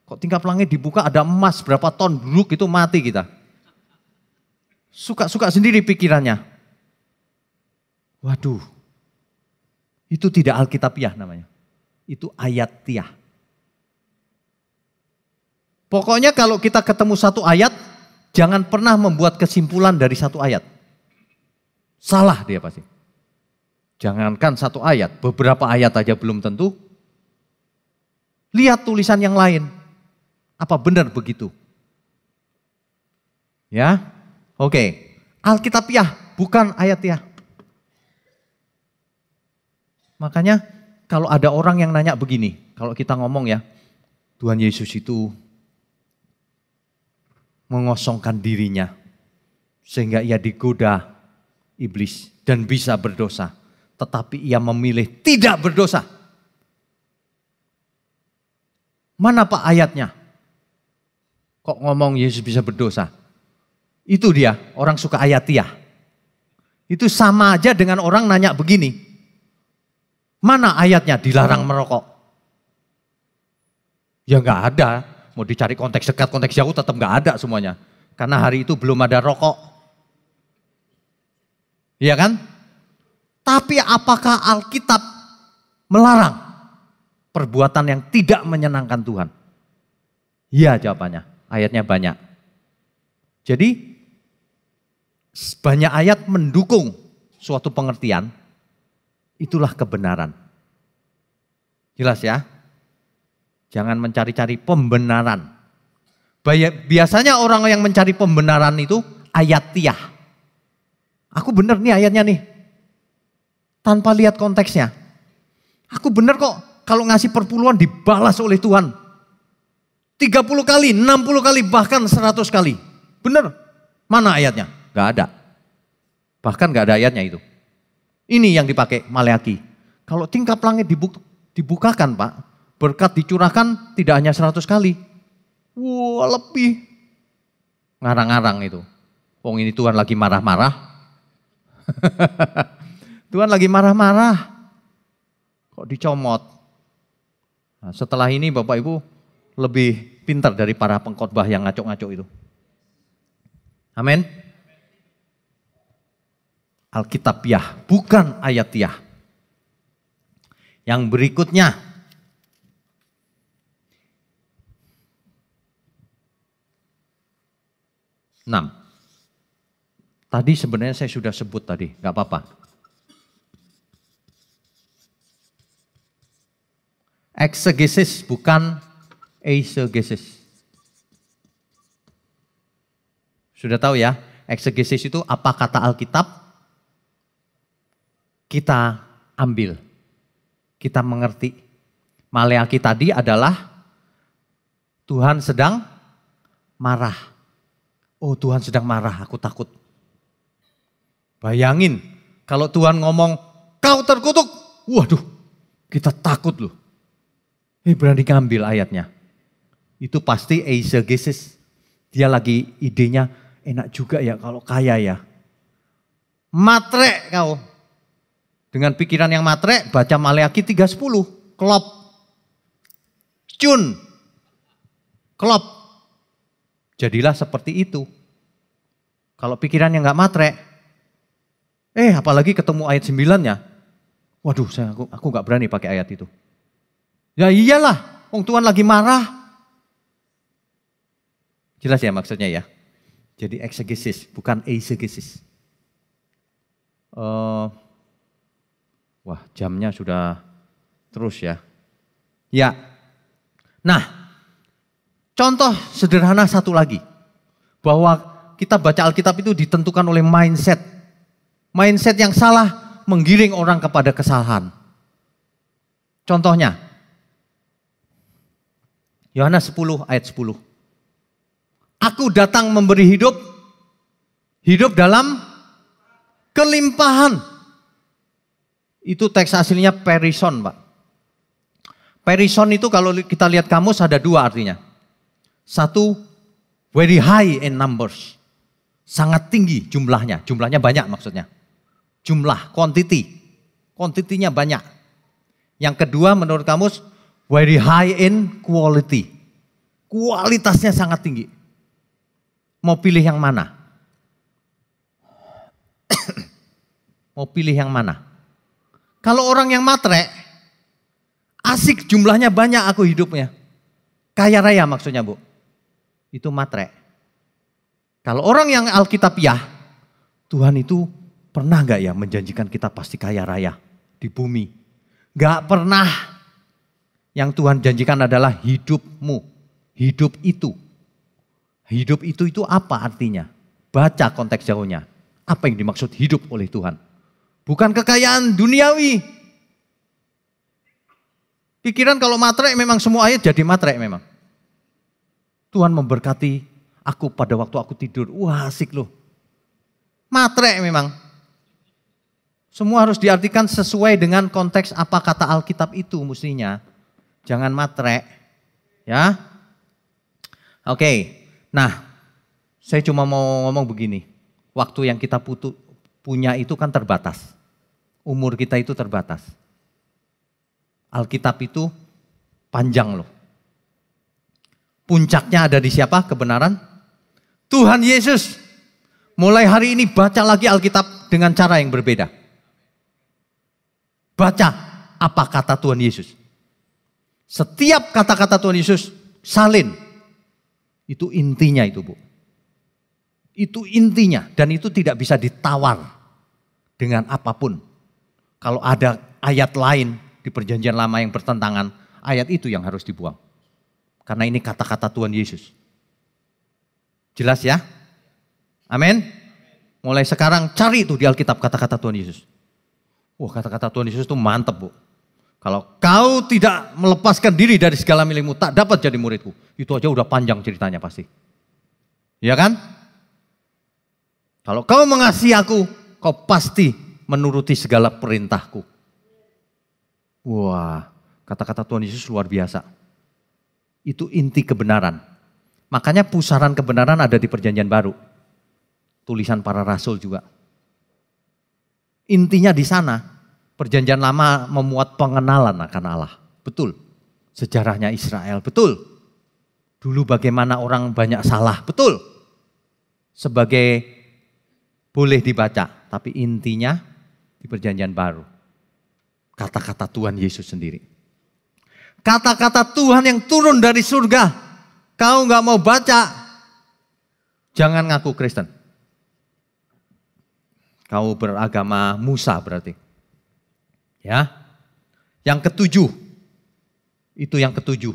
[SPEAKER 1] Kok tingkap langit dibuka ada emas berapa ton, bruk itu mati kita. Suka-suka sendiri pikirannya. Waduh, itu tidak Alkitabiah namanya. Itu ayatiah. Pokoknya kalau kita ketemu satu ayat, jangan pernah membuat kesimpulan dari satu ayat. Salah dia pasti. Jangankan satu ayat, beberapa ayat aja belum tentu. Lihat tulisan yang lain. Apa benar begitu? Ya, oke. Alkitabiah, bukan ayatiah. Makanya kalau ada orang yang nanya begini, kalau kita ngomong ya, Tuhan Yesus itu mengosongkan dirinya sehingga ia digoda iblis dan bisa berdosa, tetapi ia memilih tidak berdosa. Mana Pak ayatnya? Kok ngomong Yesus bisa berdosa? Itu dia, orang suka ayatiah. Itu sama aja dengan orang nanya begini, mana ayatnya dilarang merokok? Ya nggak ada, mau dicari konteks dekat, konteks jauh tetap nggak ada semuanya. Karena hari itu belum ada rokok. Iya kan? Tapi apakah Alkitab melarang perbuatan yang tidak menyenangkan Tuhan? Iya jawabannya, ayatnya banyak. Jadi banyak ayat mendukung suatu pengertian, itulah kebenaran. Jelas ya? Jangan mencari-cari pembenaran. Biasanya orang yang mencari pembenaran itu ayatiah. Aku benar nih ayatnya nih. Tanpa lihat konteksnya. Aku benar kok kalau ngasih perpuluhan dibalas oleh Tuhan. 30 kali, 60 kali, bahkan 100 kali. Benar? Mana ayatnya? Gak ada. Bahkan gak ada ayatnya itu. Ini yang dipakai Maleaki. Kalau tingkap langit dibukakan Pak, berkat dicurahkan tidak hanya 100 kali. Wah lebih. Ngarang-ngarang itu. Wong ini Tuhan lagi marah-marah. Tuhan lagi marah-marah. Kok dicomot? Nah, setelah ini Bapak Ibu lebih pintar dari para pengkhotbah yang ngaco-ngaco itu. Amin. Alkitabiah, bukan ayatiah. Yang berikutnya. 6. Tadi sebenarnya saya sudah sebut tadi, nggak apa-apa. Eksegesis bukan eisegesis. Sudah tahu ya, eksegesis itu apa kata Alkitab, kita ambil, kita mengerti. Maleaki tadi adalah Tuhan sedang marah. Oh Tuhan sedang marah, aku takut. Bayangin kalau Tuhan ngomong, kau terkutuk. Waduh, kita takut loh. Berani ngambil ayatnya. Itu pasti eisegesis. Dia lagi idenya enak juga ya kalau kaya ya. Matre kau. Dengan pikiran yang matre, baca Maleaki 3:10. Klop. Cun. Klop. Jadilah seperti itu. Kalau pikiran yang nggak matre, apalagi ketemu ayat 9-nya. Waduh, aku nggak berani pakai ayat itu. Ya iyalah, Tuhan lagi marah. Jelas ya maksudnya ya. Jadi eksegesis, bukan eisegesis. Wah, jamnya sudah terus ya. Ya. Nah, contoh sederhana satu lagi. Bahwa kita baca Alkitab itu ditentukan oleh mindset. Mindset yang salah menggiring orang kepada kesalahan. Contohnya, Yohanes 10 ayat 10. Aku datang memberi hidup, hidup dalam kelimpahan. Itu teks aslinya perison, Pak. Perison itu kalau kita lihat kamus ada dua artinya. Satu, very high in numbers. Sangat tinggi jumlahnya. Jumlahnya banyak maksudnya. Jumlah, quantity. Quantity-nya banyak. Yang kedua menurut kamus, very high in quality. Kualitasnya sangat tinggi. Mau pilih yang mana? Mau pilih yang mana? Kalau orang yang matre, asik jumlahnya banyak aku hidupnya. Kaya raya maksudnya Bu. Itu matre. Kalau orang yang Alkitabiah, Tuhan itu pernah gak ya menjanjikan kita pasti kaya raya di bumi? Gak pernah. Yang Tuhan janjikan adalah hidupmu. Hidup itu. Hidup itu apa artinya? Baca konteks jauhnya. Apa yang dimaksud hidup oleh Tuhan? Bukan kekayaan duniawi. Pikiran kalau matre memang semua ayat jadi matre memang. Tuhan memberkati aku pada waktu aku tidur. Wah asik loh. Matre memang. Semua harus diartikan sesuai dengan konteks apa kata Alkitab itu mestinya. Jangan matre. Ya. Oke. Nah, saya cuma mau ngomong begini. Waktu yang kita punya itu kan terbatas. Umur kita itu terbatas. Alkitab itu panjang loh. Puncaknya ada di siapa? Kebenaran Tuhan Yesus. Mulai hari ini baca lagi Alkitab dengan cara yang berbeda. Baca apa kata Tuhan Yesus. Setiap kata-kata Tuhan Yesus salin. Itu intinya itu, Bu. Itu intinya, dan itu tidak bisa ditawar dengan apapun. Kalau ada ayat lain di perjanjian lama yang bertentangan, ayat itu yang harus dibuang. Karena ini kata-kata Tuhan Yesus. Jelas ya? Amin. Mulai sekarang cari itu di Alkitab kata-kata Tuhan Yesus. Wah, kata-kata Tuhan Yesus itu mantap, Bu. Kalau kau tidak melepaskan diri dari segala milikmu, tak dapat jadi muridku. Itu aja udah panjang ceritanya pasti. Ya kan? Kalau kau mengasihi aku, kau pasti menuruti segala perintahku. Wah, kata-kata Tuhan Yesus luar biasa. Itu inti kebenaran. Makanya pusaran kebenaran ada di perjanjian baru. Tulisan para rasul juga. Intinya di sana, perjanjian lama memuat pengenalan akan Allah. Betul. Sejarahnya Israel, betul. Dulu bagaimana orang banyak salah, betul. Sebagai boleh dibaca, tapi intinya di perjanjian baru. Kata-kata Tuhan Yesus sendiri. Kata-kata Tuhan yang turun dari surga. Kau gak mau baca, jangan ngaku Kristen. Kau beragama Musa berarti. Ya. Yang ketujuh. Itu yang ketujuh.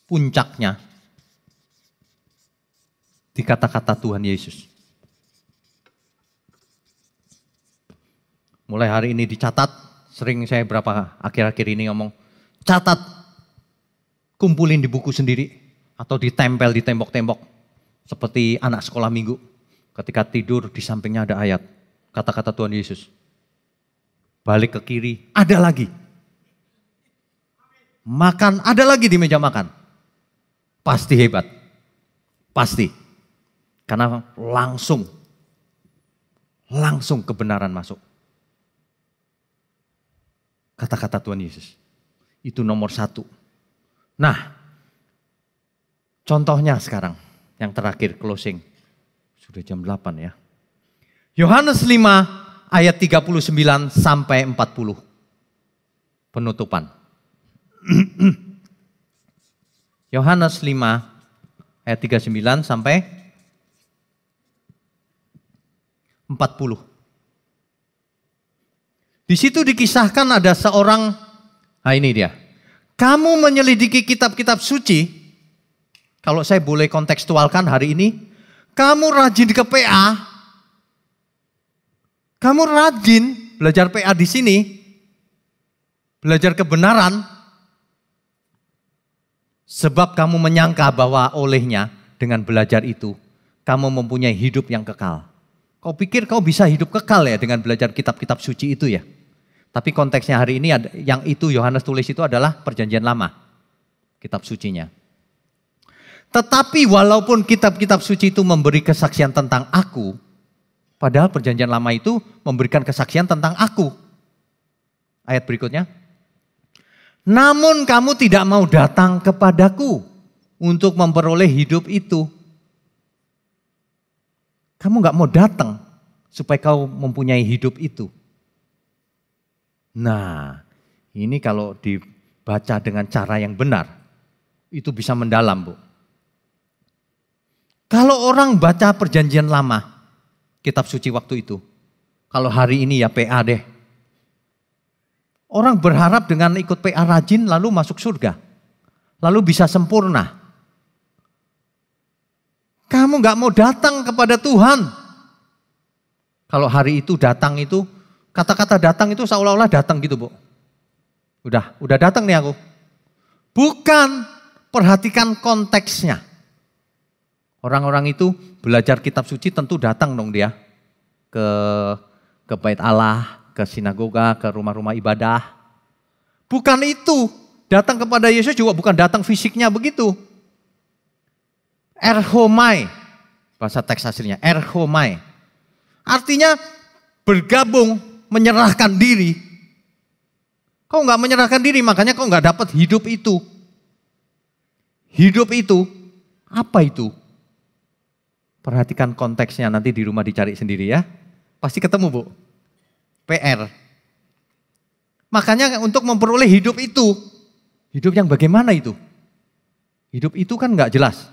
[SPEAKER 1] Puncaknya di kata-kata Tuhan Yesus. Mulai hari ini dicatat, sering saya berapa akhir-akhir ini ngomong, catat, kumpulin di buku sendiri, atau ditempel di tembok-tembok, seperti anak sekolah minggu. Ketika tidur di sampingnya ada ayat, kata-kata Tuhan Yesus. Balik ke kiri, ada lagi. Makan, ada lagi di meja makan. Pasti hebat, pasti. Karena langsung kebenaran masuk. Kata-kata Tuhan Yesus. Itu nomor satu. Nah, contohnya sekarang. Yang terakhir, closing. Sudah jam 8 ya. Yohanes 5 ayat 39 sampai 40. Penutupan. Yohanes 5 ayat 39 sampai 40. Di situ dikisahkan ada seorang, nah ini dia. Kamu menyelidiki kitab-kitab suci, kalau saya boleh kontekstualkan hari ini, kamu rajin ke PA, kamu rajin belajar PA di sini, belajar kebenaran, sebab kamu menyangka bahwa olehnya dengan belajar itu, kamu mempunyai hidup yang kekal. Kau pikir kau bisa hidup kekal ya dengan belajar kitab-kitab suci itu ya? Tapi konteksnya hari ini yang itu Yohanes tulis itu adalah perjanjian lama. Kitab sucinya. Tetapi walaupun kitab-kitab suci itu memberi kesaksian tentang aku, padahal perjanjian lama itu memberikan kesaksian tentang aku. Ayat berikutnya. Namun kamu tidak mau datang kepadaku untuk memperoleh hidup itu. Kamu gak mau datang supaya kau mempunyai hidup itu. Nah, ini kalau dibaca dengan cara yang benar, itu bisa mendalam, Bu. Kalau orang baca perjanjian lama, kitab suci waktu itu, kalau hari ini ya PA deh. Orang berharap dengan ikut PA rajin lalu masuk surga. Lalu bisa sempurna. Kamu gak mau datang kepada Tuhan. Kalau hari itu datang itu, kata-kata datang itu seolah-olah datang gitu, Bu. Udah datang nih aku. Bukan, perhatikan konteksnya. Orang-orang itu belajar kitab suci tentu datang dong dia ke bait Allah, ke sinagoga, ke rumah-rumah ibadah. Bukan itu, datang kepada Yesus juga bukan datang fisiknya begitu. Erhomai, Bahasa teks aslinya, erchomai. Artinya bergabung, menyerahkan diri. Kau nggak menyerahkan diri, makanya kau nggak dapat hidup itu. Hidup itu, apa itu? Perhatikan konteksnya, nanti di rumah dicari sendiri ya. Pasti ketemu Bu. PR. Makanya untuk memperoleh hidup itu, hidup yang bagaimana itu? Hidup itu kan nggak jelas.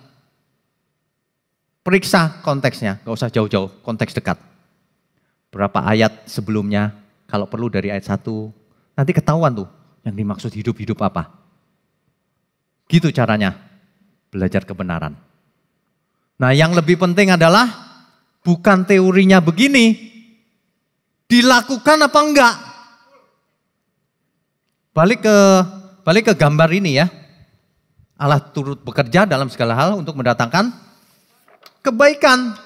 [SPEAKER 1] Periksa konteksnya, nggak usah jauh-jauh, konteks dekat. Berapa ayat sebelumnya, kalau perlu dari ayat 1, nanti ketahuan tuh yang dimaksud hidup-hidup apa. Gitu caranya belajar kebenaran. Nah yang lebih penting adalah bukan teorinya begini, dilakukan apa enggak. Balik ke gambar ini ya. Allah turut bekerja dalam segala hal untuk mendatangkan kebaikan.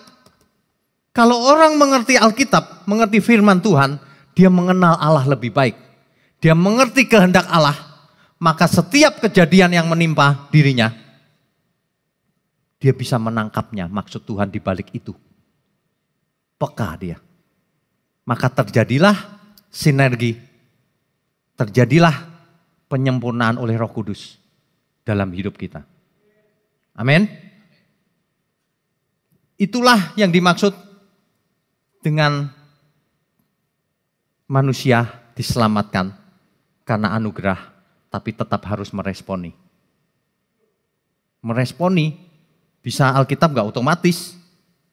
[SPEAKER 1] Kalau orang mengerti Alkitab, mengerti firman Tuhan, dia mengenal Allah lebih baik. Dia mengerti kehendak Allah, maka setiap kejadian yang menimpa dirinya, dia bisa menangkapnya, maksud Tuhan di balik itu. Peka dia. Maka terjadilah sinergi, terjadilah penyempurnaan oleh Roh Kudus dalam hidup kita. Amin. Itulah yang dimaksud dengan manusia diselamatkan karena anugerah, tapi tetap harus meresponi. Meresponi, bisa Alkitab gak otomatis.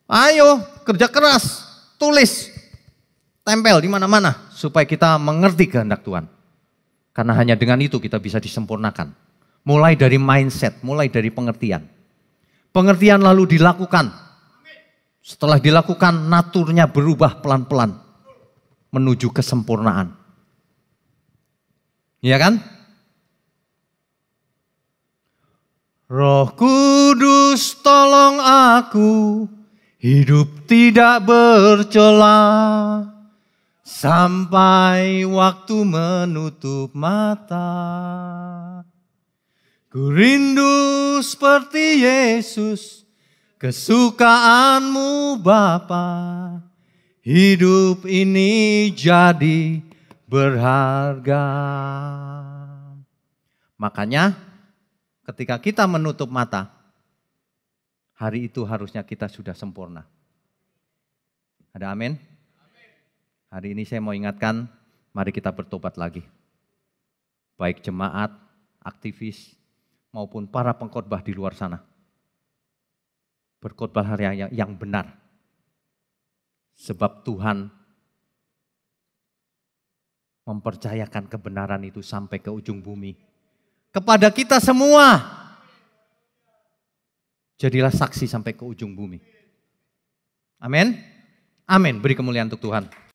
[SPEAKER 1] Ayo kerja keras, tulis, tempel di mana-mana supaya kita mengerti kehendak Tuhan. Karena hanya dengan itu kita bisa disempurnakan. Mulai dari mindset, mulai dari pengertian. Pengertian lalu dilakukan. Setelah dilakukan, naturnya berubah pelan-pelan menuju kesempurnaan. Iya kan? Roh Kudus tolong aku hidup tidak bercela sampai waktu menutup mata. Ku rindu seperti Yesus, kesukaanmu Bapa, hidup ini jadi berharga. Makanya ketika kita menutup mata, hari itu harusnya kita sudah sempurna. Ada amin? Hari ini saya mau ingatkan, mari kita bertobat lagi. Baik jemaat, aktivis, maupun para pengkhotbah di luar sana. Berkhotbah hari yang benar. Sebab Tuhan mempercayakan kebenaran itu sampai ke ujung bumi. Kepada kita semua. Jadilah saksi sampai ke ujung bumi. Amin. Amin. Beri kemuliaan untuk Tuhan.